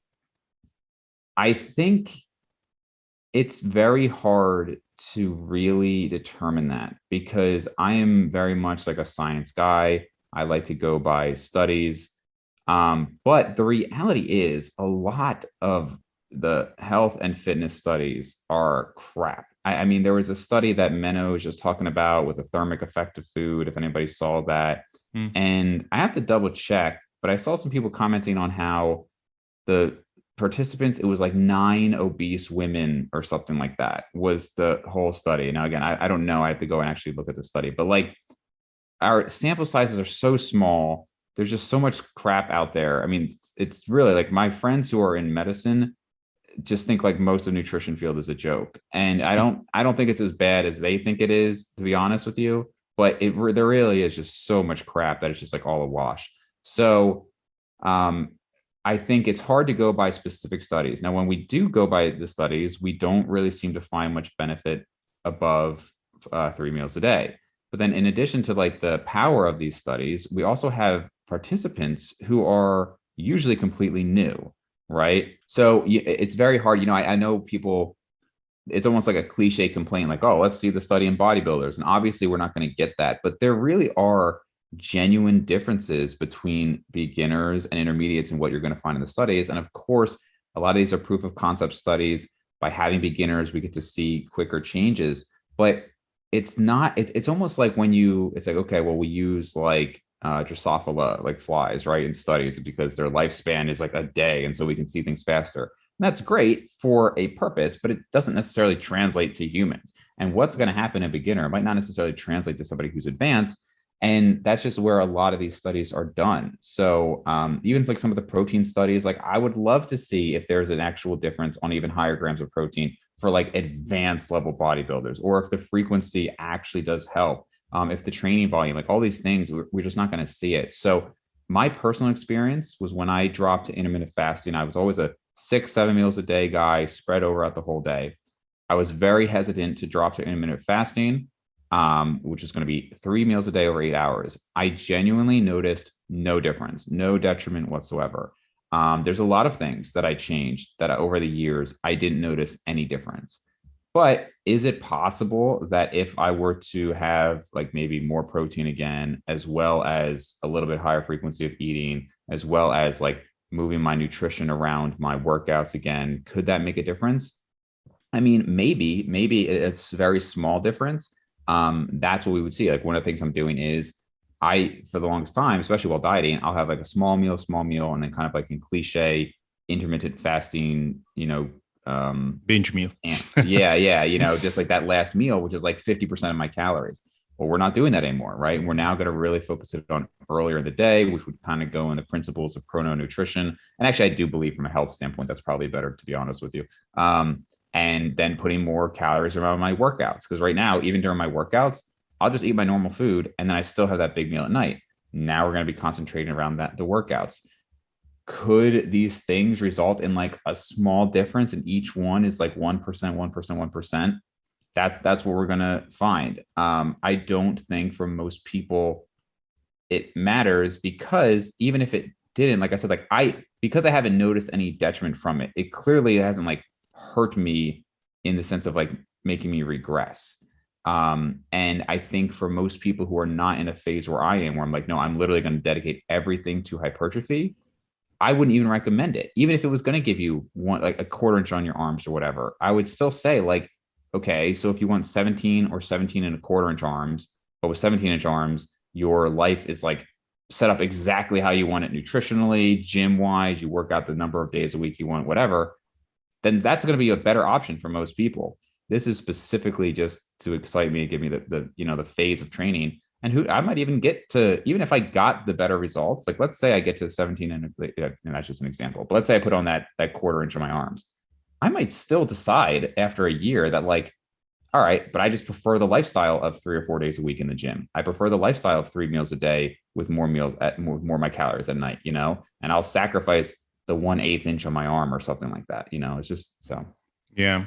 I think it's very hard to really determine that because I am very much like a science guy. I like to go by studies. But the reality is a lot of the health and fitness studies are crap. I mean, there was a study that Menno was just talking about with the thermic effect of food, if anybody saw that. And I have to double check, but I saw some people commenting on how the participants, it was like 9 obese women or something like that was the whole study. Now again, I don't know, I have to go and actually look at the study, but like our sample sizes are so small, there's just so much crap out there. I mean, it's really like my friends who are in medicine, just think like most of nutrition field is a joke. And I don't think it's as bad as they think it is, to be honest with you. But there really is just so much crap that it's just like all a wash. So um, I think it's hard to go by specific studies. Now, when we do go by the studies, we don't really seem to find much benefit above 3 meals a day. But then, in addition to like the power of these studies, we also have participants who are usually completely new, right? So it's very hard. I know people, it's almost like a cliche complaint, like, oh, let's see the study in bodybuilders. And obviously, we're not going to get that. But there really are genuine differences between beginners and intermediates and what you're going to find in the studies. And of course, a lot of these are proof of concept studies. By having beginners, we get to see quicker changes. But it's not, it's almost like it's like, okay, well, we use like Drosophila, like flies, right, in studies because their lifespan is like a day. And so we can see things faster. And that's great for a purpose, but it doesn't necessarily translate to humans. And what's going to happen in a beginner might not necessarily translate to somebody who's advanced. And that's just where a lot of these studies are done. So even like some of the protein studies, like I would love to see if there's an actual difference on even higher grams of protein for like advanced level bodybuilders, or if the frequency actually does help. If the training volume, like all these things, we're just not going to see it. So my personal experience was when I dropped to intermittent fasting, I was always a 6, 7 meals a day guy spread over out the whole day. I was very hesitant to drop to intermittent fasting, which is going to be 3 meals a day over 8 hours. I genuinely noticed no difference, no detriment whatsoever. There's a lot of things that I changed that over the years, I didn't notice any difference. But is it possible that if I were to have like maybe more protein again, as well as a little bit higher frequency of eating, as well as like moving my nutrition around my workouts again, could that make a difference? I mean, maybe it's a very small difference. That's what we would see. Like one of the things I'm doing is for the longest time, especially while dieting, I'll have like a small meal, and then kind of like in cliche intermittent fasting, Binge meal. and yeah, just like that last meal, which is like 50% of my calories. Well, we're not doing that anymore, right? And we're now going to really focus it on earlier in the day, which would kind of go in the principles of chrono nutrition. And actually, I do believe from a health standpoint, that's probably better, to be honest with you. And then putting more calories around my workouts. Because right now, even during my workouts, I'll just eat my normal food and then I still have that big meal at night. Now we're going to be concentrating around the workouts. Could these things result in like a small difference and each one is like 1%, 1%, 1%? That's what we're gonna find. I don't think for most people it matters, because even if it didn't, like I said, like because I haven't noticed any detriment from it, it clearly hasn't like hurt me in the sense of like making me regress. And I think for most people who are not in a phase where I am, where I'm like, no, I'm literally going to dedicate everything to hypertrophy, I wouldn't even recommend it. Even if it was going to give you one, like a quarter inch on your arms or whatever, I would still say like, okay, so if you want 17 or 17 and a quarter inch arms, but with 17-inch arms, your life is like set up exactly how you want it nutritionally, gym wise, you work out the number of days a week you want, whatever, then that's going to be a better option for most people. This is specifically just to excite me and give me the phase of training. And who I might even get to, even if I got the better results, like let's say I get to 17 and that's just an example, but let's say I put on that quarter inch on my arms, I might still decide after a year that like, all right, but I just prefer the lifestyle of 3 or 4 days a week in the gym. I prefer the lifestyle of 3 meals a day with more meals at more of my calories at night, and I'll sacrifice the 1/8 inch on my arm or something like that. It's just so. Yeah.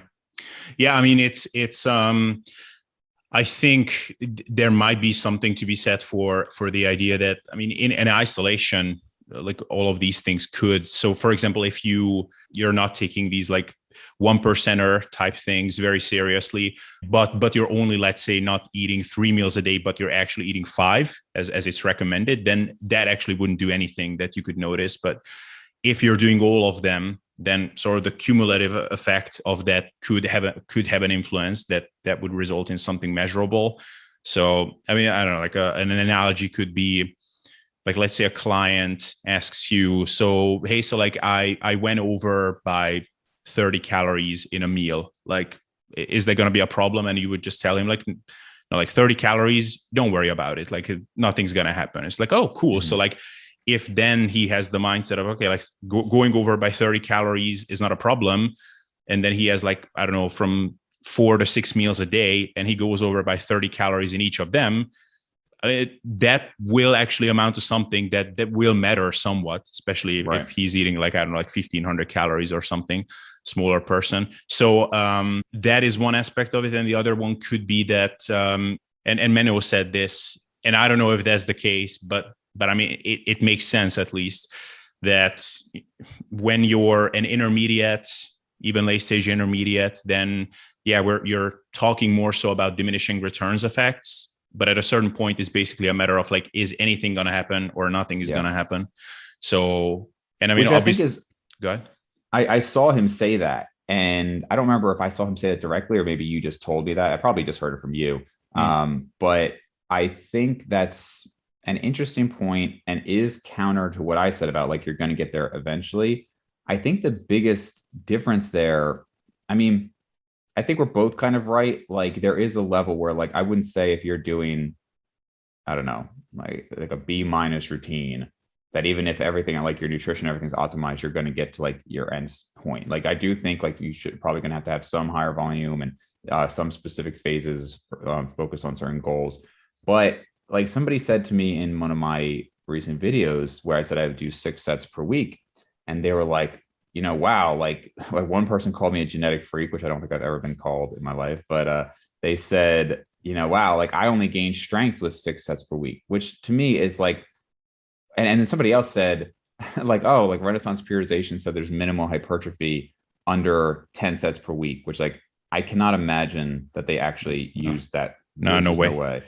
Yeah. I mean, I think there might be something to be said for the idea that, I mean, in an isolation, like all of these things could. So for example, if you're not taking these like 1%er type things very seriously, but you're only, let's say, not eating 3 meals a day, but you're actually eating 5 as it's recommended, then that actually wouldn't do anything that you could notice. But if you're doing all of them, then sort of the cumulative effect of that could have an influence that would result in something measurable. So, I mean, I don't know, like an analogy could be like, let's say a client asks you, so, hey, so like I went over by 30 calories in a meal, like, is there going to be a problem? And you would just tell him like, no, like 30 calories, don't worry about it. Like nothing's going to happen. It's like, oh, cool. Mm-hmm. So like, if then he has the mindset of, okay, like going over by 30 calories is not a problem, and then he has like, I don't know, from 4 to 6 meals a day, and he goes over by 30 calories in each of them, that will actually amount to something that will matter somewhat, especially Right. if he's eating like, I don't know, like 1,500 calories or something, smaller person. So that is one aspect of it. And the other one could be that, and Menno said this, and I don't know if that's the case, but I mean, it makes sense at least that when you're an intermediate, even late stage intermediate, then yeah, you're talking more so about diminishing returns effects. But at a certain point, it's basically a matter of like, is anything going to happen or nothing is Yeah. going to happen? So, and I mean, Which I think obviously, is, go ahead. I saw him say that, and I don't remember if I saw him say it directly or maybe you just told me that. I probably just heard it from you. Mm, But I think that's an interesting point and is counter to what I said about like you're going to get there eventually. I think the biggest difference there, I mean, I think we're both kind of right. Like there is a level where like I wouldn't say if you're doing, I don't know, like a B minus routine, that even if everything like your nutrition, everything's optimized, you're going to get to like your end point. Like I do think like you should probably going to have some higher volume and some specific phases focus on certain goals. But like somebody said to me in one of my recent videos where I said I would do 6 sets per week, and they were like, wow, like one person called me a genetic freak, which I don't think I've ever been called in my life, but they said, wow, like I only gain strength with 6 sets per week, which to me is like, and then somebody else said, like, oh, like Renaissance periodization said there's minimal hypertrophy under 10 sets per week, which like I cannot imagine that they actually no, use that. no, There's no just no way.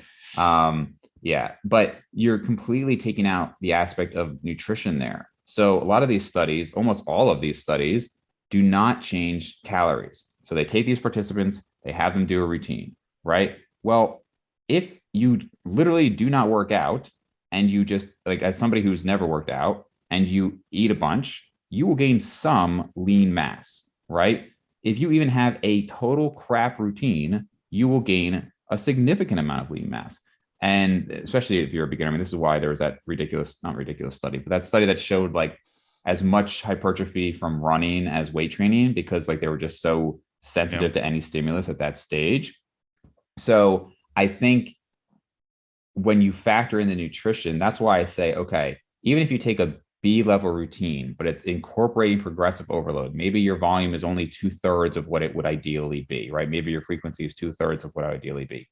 way. Yeah, but you're completely taking out the aspect of nutrition there. So a lot of these studies, almost all of these studies, do not change calories. So they take these participants, they have them do a routine, right? Well, if you literally do not work out and you just like as somebody who's never worked out and you eat a bunch, you will gain some lean mass, right? If you even have a total crap routine, you will gain a significant amount of lean mass. And especially if you're a beginner, I mean, this is why there was that ridiculous, not ridiculous study, but that study that showed like as much hypertrophy from running as weight training because like they were just so Yeah. sensitive to any stimulus at that stage. So I think when you factor in the nutrition, that's why I say, okay, even if you take a B level routine, but it's incorporating progressive overload, maybe your volume is only 2/3 of what it would ideally be, right? Maybe your frequency is 2/3 of what it would ideally be.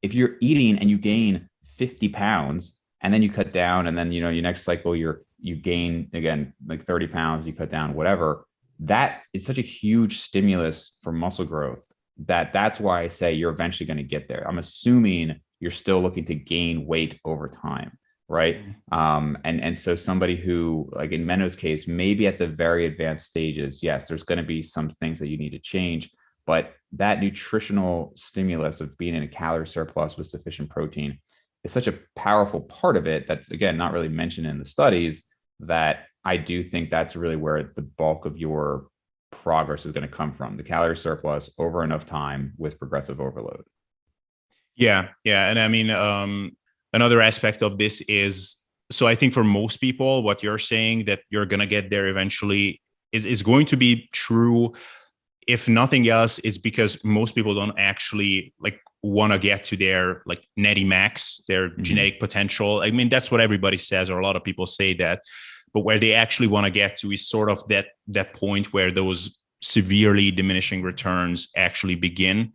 If you're eating and you gain 50 pounds and then you cut down and then your next cycle you gain again like 30 pounds, you cut down whatever, that is such a huge stimulus for muscle growth that's why I say you're eventually going to get there. I'm assuming you're still looking to gain weight over time, right? Mm. And so somebody who like in Menno's case, maybe at the very advanced stages, yes, there's going to be some things that you need to change, but that nutritional stimulus of being in a calorie surplus with sufficient protein is such a powerful part of it that's again not really mentioned in the studies, that I do think that's really where the bulk of your progress is going to come from, the calorie surplus over enough time with progressive overload. Yeah, yeah, and I mean, another aspect of this is, so I think for most people, what you're saying that you're gonna get there eventually is going to be true. If nothing else, is because most people don't actually like want to get to their like netty max, their Mm-hmm. genetic potential. I mean, that's what everybody says, or a lot of people say that. But where they actually want to get to is sort of that point where those severely diminishing returns actually begin.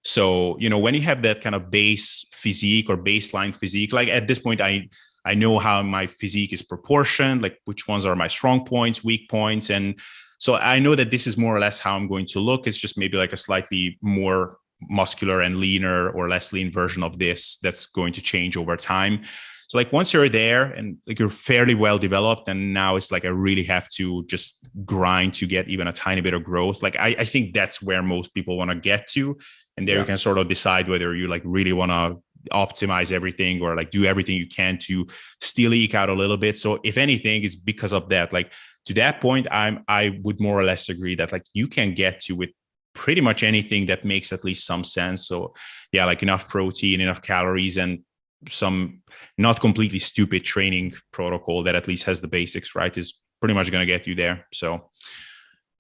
So, when you have that kind of base physique or baseline physique, like at this point, I know how my physique is proportioned, like which ones are my strong points, weak points. And so I know that this is more or less how I'm going to look. It's just maybe like a slightly more muscular and leaner or less lean version of this that's going to change over time. So like once you're there and like you're fairly well developed, and now it's like I really have to just grind to get even a tiny bit of growth. Like I think that's where most people want to get to. And there you Yeah. can sort of decide whether you like really want to optimize everything or like do everything you can to still eke out a little bit. So if anything, it's because of that. Like to that point, I would more or less agree that like you can get to with pretty much anything that makes at least some sense. So yeah, like enough protein, enough calories, and some not completely stupid training protocol that at least has the basics right is pretty much going to get you there. So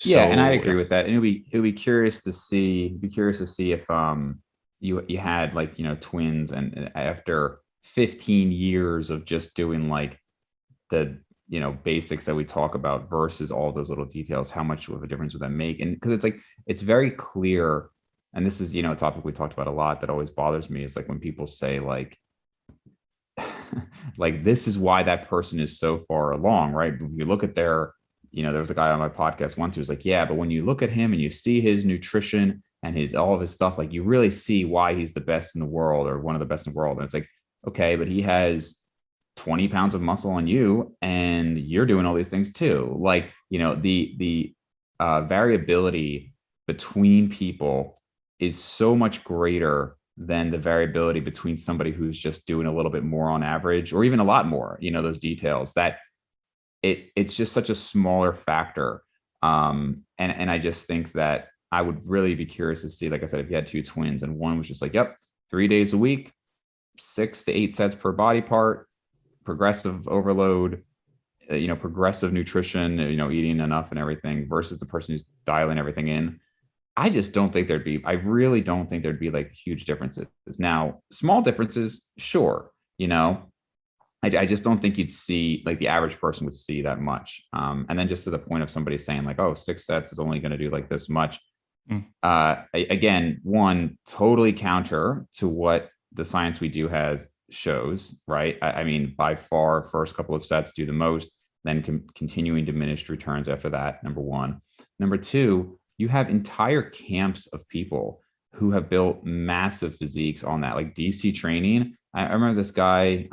Yeah, and I So agree yeah. with that. And it'd be curious to see if you had like, twins, and after 15 years of just doing like the basics that we talk about versus all those little details, how much of a difference would that make? And because it's like it's very clear, and this is a topic we talked about a lot that always bothers me, is like when people say like like this is why that person is so far along, right? If you look at their, there was a guy on my podcast once who was like, yeah, but when you look at him and you see his nutrition and his all of his stuff, like you really see why he's the best in the world or one of the best in the world. And it's like, okay, but he has 20 pounds of muscle on you and you're doing all these things too. Like, the variability between people is so much greater than the variability between somebody who's just doing a little bit more on average or even a lot more, those details, that it's just such a smaller factor. And I just think that I would really be curious to see, like I said, if you had two twins and one was just like, yep, 3 days a week, 6 to 8 sets per body part, progressive overload, progressive nutrition, eating enough and everything, versus the person who's dialing everything in. I really don't think there'd be like huge differences. Now, small differences, sure, I just don't think you'd see, like the average person would see that much. And then just to the point of somebody saying like, oh, 6 sets is only going to do like this much. Mm. Again, one, totally counter to what the science we do has shows, right? I mean, by far, first couple of sets do the most, then continuing diminished returns after that, number one. Number two, you have entire camps of people who have built massive physiques on that, like DC training. I remember this guy,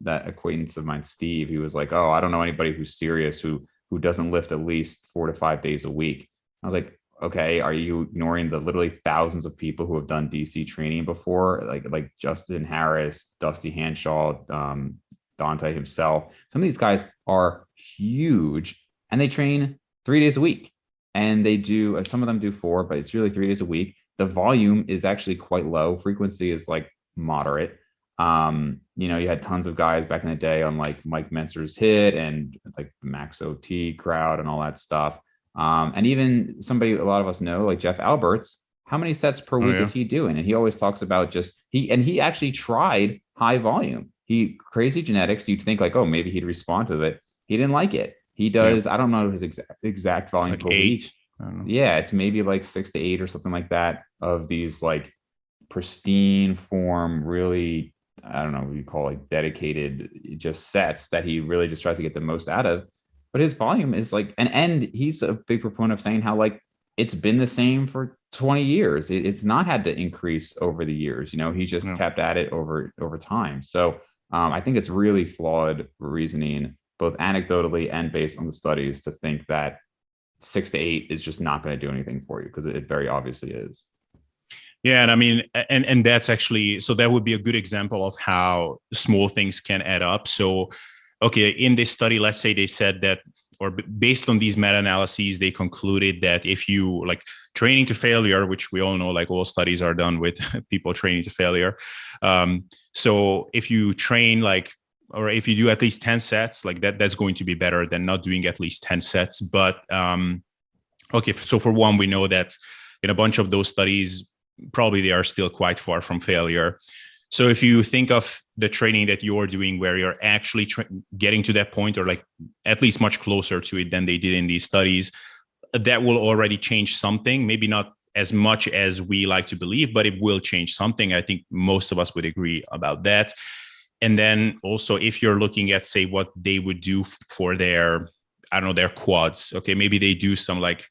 that acquaintance of mine, Steve, he was like, oh, I don't know anybody who's serious who doesn't lift at least 4 to 5 days a week. I was like, okay, are you ignoring the literally thousands of people who have done DC training before, like Justin Harris, Dusty Hanshaw, Dante himself? Some of these guys are huge, and they train 3 days a week, and they do, some of them do 4, but it's really 3 days a week. The volume is actually quite low. Frequency is like moderate. You had tons of guys back in the day on like Mike Mentzer's HIT and like Max OT crowd and all that stuff. And even somebody a lot of us know, like Jeff Alberts, how many sets per Oh week yeah. is he doing? And he always talks about he actually tried high volume. He crazy genetics. You'd think like, oh, maybe he'd respond to it. He didn't like it. He Yeah. does. I don't know his exact volume Like per week. 8. I don't know. Yeah, it's maybe like 6 to 8 or something like that of these like pristine form, really, I don't know what you call like dedicated just sets that he really just tries to get the most out of. But his volume is like, and he's a big proponent of saying how like it's been the same for 20 years. It's not had to increase over the years. He just Yeah. kept at it over time. So I think it's really flawed reasoning, both anecdotally and based on the studies, to think that 6 to 8 is just not going to do anything for you, because it very obviously is. Yeah, and I mean, and that's actually, so that would be a good example of how small things can add up. So, okay, in this study, let's say they said that, or based on these meta-analyses, they concluded that if you like training to failure, which we all know, like all studies are done with people training to failure. So if you train like, or if you do at least 10 sets, like that's going to be better than not doing at least 10 sets. But okay, so for one, we know that in a bunch of those studies, probably they are still quite far from failure. So if you think of the training that you're doing where you're actually getting to that point, or like at least much closer to it than they did in these studies, that will already change something. Maybe not as much as we like to believe, but it will change something. I think most of us would agree about that. And then also, if you're looking at, say, what they would do for their, I don't know, their quads. Okay, maybe they do some like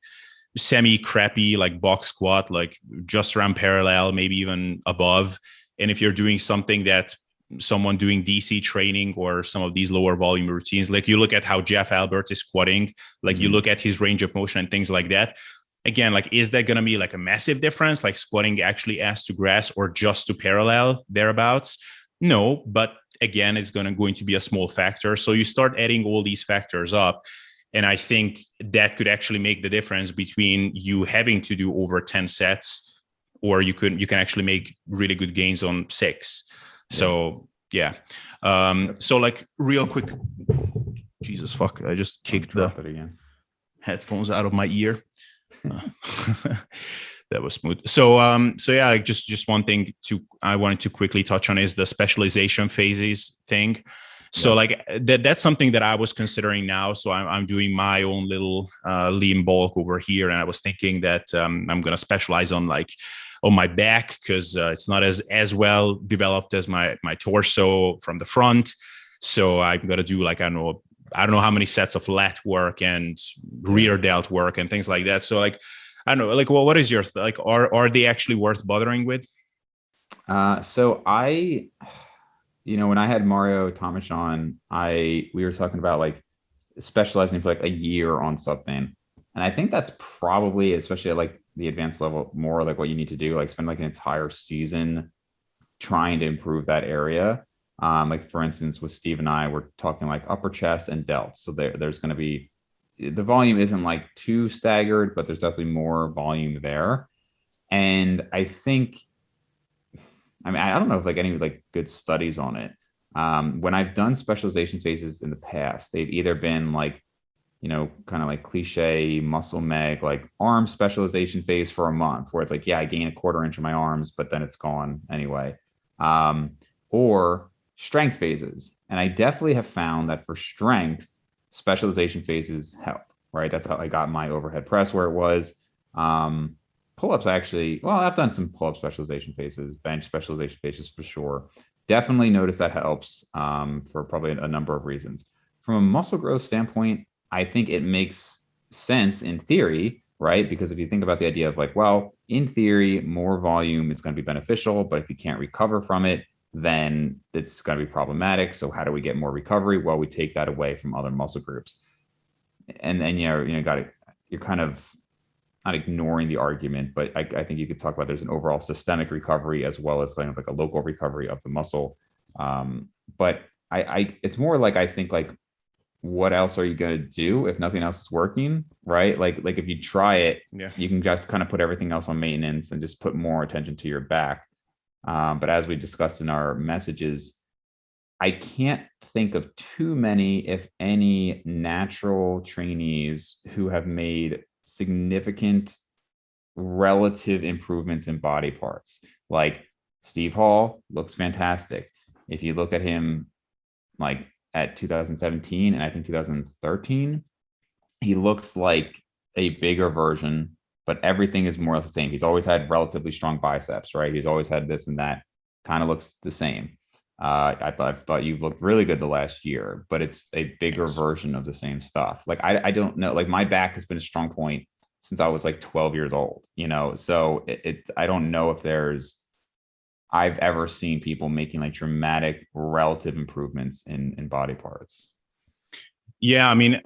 semi crappy like box squat, like just around parallel, maybe even above. And if you're doing something that someone doing DC training or some of these lower volume routines, like you look at how Jeff Albert is squatting, like you look at his range of motion and things like that. Again, like, is that going to be like a massive difference, like squatting actually ass to grass or just to parallel thereabouts? No, but again, it's going to be a small factor. So you start adding all these factors up. And I think that could actually make the difference between you having to do over 10 sets, or you can actually make really good gains on 6. Yeah. So yeah. So like real quick, Jesus fuck, I just kicked the drop it again. headphones out of my ear. Uh, that was smooth. So yeah, like just one thing I wanted to quickly touch on is the specialization phases thing. So Yep. like that's something that I was considering now. So I'm doing my own little lean bulk over here, and I was thinking that I'm gonna specialize on like on my back because it's not as well developed as my torso from the front. So I'm gonna do like I don't know how many sets of lat work and Yeah. rear delt work and things like that. So like I don't know, like well, what is your like are they actually worth bothering with? So when I had Mario Thomas on, we were talking about like specializing for like a year on something. And I think that's probably, especially at like the advanced level, more like what you need to do, like spend like an entire season trying to improve that area. Like for instance, with Steve and I, we're talking like upper chest and delts. So there's going to be the volume isn't like too staggered, but there's definitely more volume there. And I don't know if like any like good studies on it. When I've done specialization phases in the past, they've either been like, kind of like cliche muscle meg, like arm specialization phase for a month, where it's like, yeah, I gain a quarter inch of my arms, but then it's gone anyway. Um, or strength phases. And I definitely have found that for strength, specialization phases help, right? That's how I got my overhead press where it was. Um, Pull-ups actually, well, I've done some pull-up specialization phases, bench specialization phases for sure. Definitely notice that helps for probably a number of reasons. From a muscle growth standpoint, I think it makes sense in theory, right? Because if you think about the idea of like, well, in theory, more volume is going to be beneficial, but if you can't recover from it, then it's going to be problematic. So how do we get more recovery? Well, we take that away from other muscle groups. And then you're kind of not ignoring the argument, but I think you could talk about there's an overall systemic recovery as well as kind of like a local recovery of the muscle. But it's more like I think like what else are you going to do if nothing else is working, right? Like if you try it, Yeah. you can just kind of put everything else on maintenance and just put more attention to your back. But as we discussed in our messages, I can't think of too many, if any, natural trainees who have made significant relative improvements in body parts. Like Steve Hall looks fantastic. If you look at him like at 2017 and I think 2013, he looks like a bigger version, but everything is more or less the same. He's always had relatively strong biceps, right? He's always had this and that, kind of looks the same. I thought you've looked really good the last year, but it's a bigger Thanks. version of the same stuff. Like I don't know, like my back has been a strong point since I was like 12 years old, so I don't know if I've ever seen people making like dramatic relative improvements in body parts. Yeah, I mean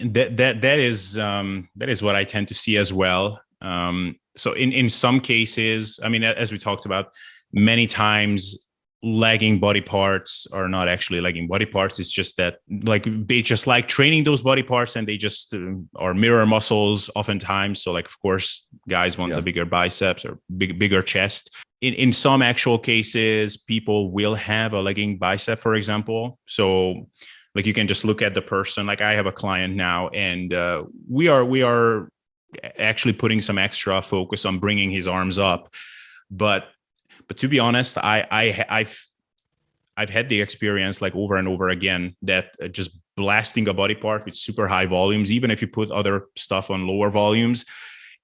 that is what I tend to see as well. So in some cases, I mean, as we talked about many times, lagging body parts are not actually lagging body parts. It's just that like they just like training those body parts, and they just are mirror muscles oftentimes. So like of course, guys want Yeah. a bigger biceps or bigger chest. In some actual cases, people will have a lagging bicep, for example. So like you can just look at the person. Like I have a client now, and we are actually putting some extra focus on bringing his arms up. But to be honest, I've had the experience like over and over again that just blasting a body part with super high volumes, even if you put other stuff on lower volumes,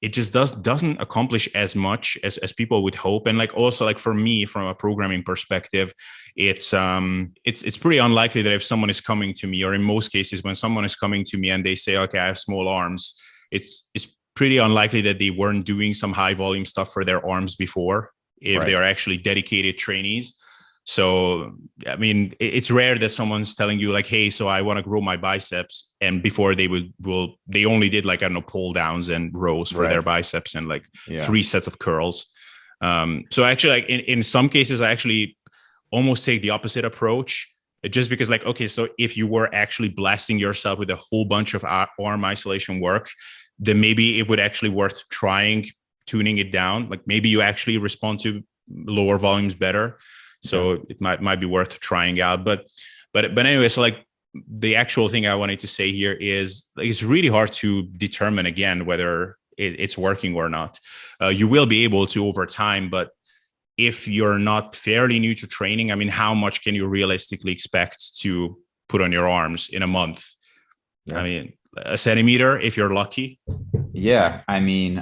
it just doesn't accomplish as much as people would hope. And like also like for me, from a programming perspective, it's pretty unlikely that if someone is coming to me, or in most cases when someone is coming to me and they say, okay, I have small arms, it's pretty unlikely that they weren't doing some high volume stuff for their arms before, if they Right. are actually dedicated trainees. So, I mean, it's rare that someone's telling you like, "Hey, so I want to grow my biceps," and before they only did like I don't know pull downs and rows for their Right. biceps and like Yeah. 3 sets of curls. So actually, like in some cases, I actually almost take the opposite approach, just because like okay, so if you were actually blasting yourself with a whole bunch of arm isolation work, then maybe it would actually worth trying tuning it down. Like maybe you actually respond to lower volumes better, Okay. so it might be worth trying out. But anyway, so like the actual thing I wanted to say here is like, it's really hard to determine again whether it's working or not. You will be able to over time, but if you're not fairly new to training, I mean, how much can you realistically expect to put on your arms in a month? Yeah. I mean, a centimeter if you're lucky. Yeah. I mean,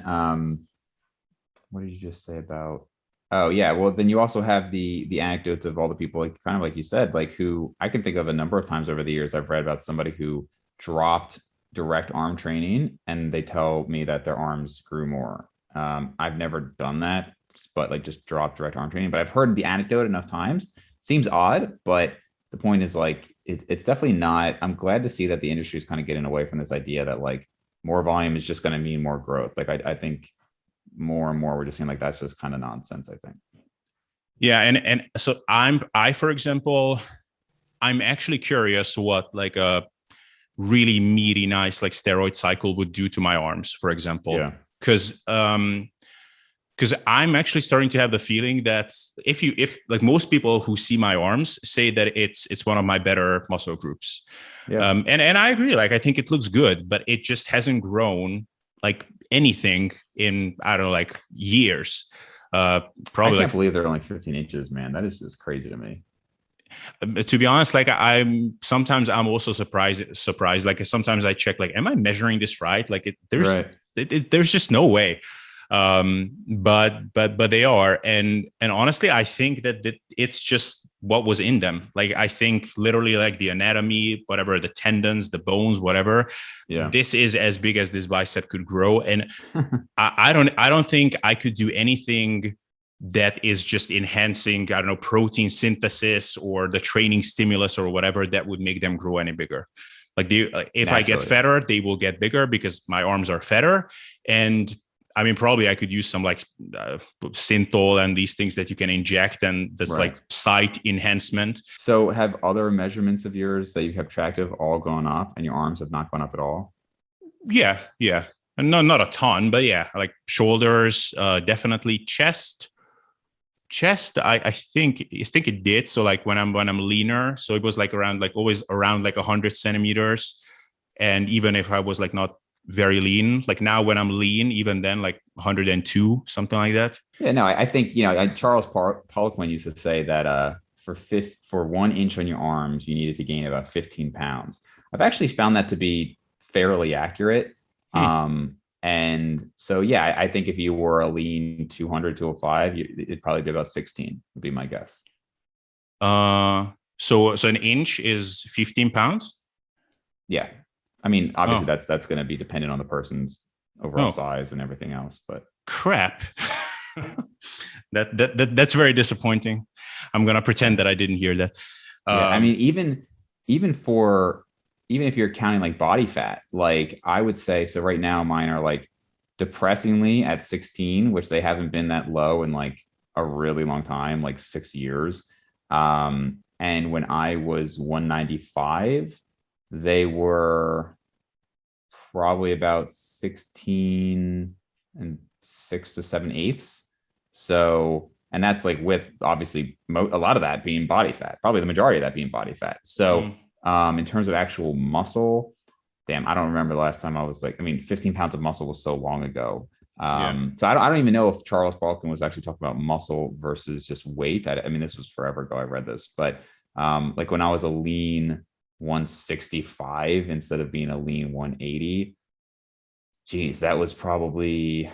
what did you just say about? Oh yeah, well then you also have the anecdotes of all the people, like kind of like you said, like who I can think of a number of times over the years I've read about somebody who dropped direct arm training and they tell me that their arms grew more. I've never done that, but like just dropped direct arm training. But I've heard the anecdote enough times. Seems odd, but the point is like it's definitely not. I'm glad to see that the industry is kind of getting away from this idea that like more volume is just going to mean more growth. Like I think more and more we're just seeing like that's just kind of nonsense, I think. Yeah, and so I for example, I'm actually curious what like a really meaty, nice like steroid cycle would do to my arms, for example, Yeah. because I'm actually starting to have the feeling that if like most people who see my arms say that it's one of my better muscle groups, Yeah. and I agree. Like I think it looks good, but it just hasn't grown like anything in I don't know like years. I Probably can't like believe they're only 15 inches, man. That is just crazy to me. to be honest, like I'm also surprised. Like sometimes I check, like, am I measuring this right? Like Right. there's just no way. But they are, and honestly, I think that it's just what was in them. Like I think literally like the anatomy, whatever, the tendons, the bones, whatever. Yeah. This is as big as this bicep could grow, and I don't think I could do anything that is just enhancing, I don't know, protein synthesis or the training stimulus or whatever that would make them grow any bigger. Like if I get Naturally. fatter, they will get bigger because my arms are fatter. And I mean, probably I could use some like synthol and these things that you can inject, and that's Right. like site enhancement. So have other measurements of yours that you have tracked of all gone up and your arms have not gone up at all? Yeah, yeah. And not a ton, but yeah, like shoulders, definitely chest. I think it did. So like when I'm leaner, so it was like around like always around like 100 centimeters. And even if I was like not very lean, like now when I'm lean, even then like 102, something like that. Yeah, no, I think Charles Poliquin used to say that for 1 inch on your arms, you needed to gain about 15 pounds. I've actually found that to be fairly accurate. Hmm. And so yeah, I think if you were a lean 200, 205, it'd probably be about 16, would be my guess. So an inch is 15 pounds. Yeah. I mean, obviously Oh, that's going to be dependent on the person's overall oh, size and everything else, but crap. That's very disappointing. I'm gonna yeah. pretend that I didn't hear that. Yeah, I Um, mean, even for even if you're counting like body fat, like I would say, so right now mine are like depressingly at 16, which they haven't been that low in like a really long time, like 6 years. And when I was 195, they were probably about 16 and 6 to 7/8. So, and that's like with obviously a lot of that being body fat, probably the majority of that being body fat. So, mm, in terms of actual muscle, damn, I don't remember the last time I was like, I mean, 15 pounds of muscle was so long ago. yeah. So I don't even know if Charles Balkin was actually talking about muscle versus just weight. I mean, this was forever ago. I read this, but like when I was a lean 165 instead of being a lean 180, geez, that was probably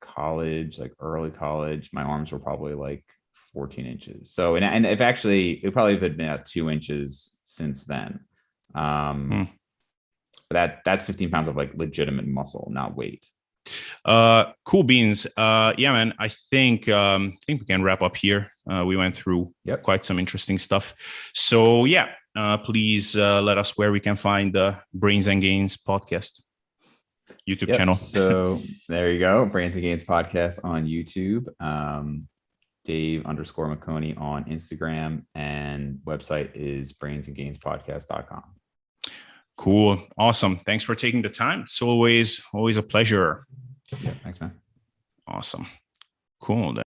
college, like early college. My arms were probably like 14 inches. So, and if actually, it probably have been at 2 inches since then. Hmm. But that's 15 pounds of like legitimate muscle, not weight. Cool beans. Yeah, man. I think we can wrap up here. We went through Yep. quite some interesting stuff. So yeah, please let us where we can find the Brains and Gains podcast YouTube Yep. channel. So there you go. Brains and Gains podcast on YouTube. Dave _Maconi on Instagram, and website is brainsandgainspodcast.com. Cool. Awesome. Thanks for taking the time. It's always a pleasure. Yeah. Thanks, man. Awesome. Cool.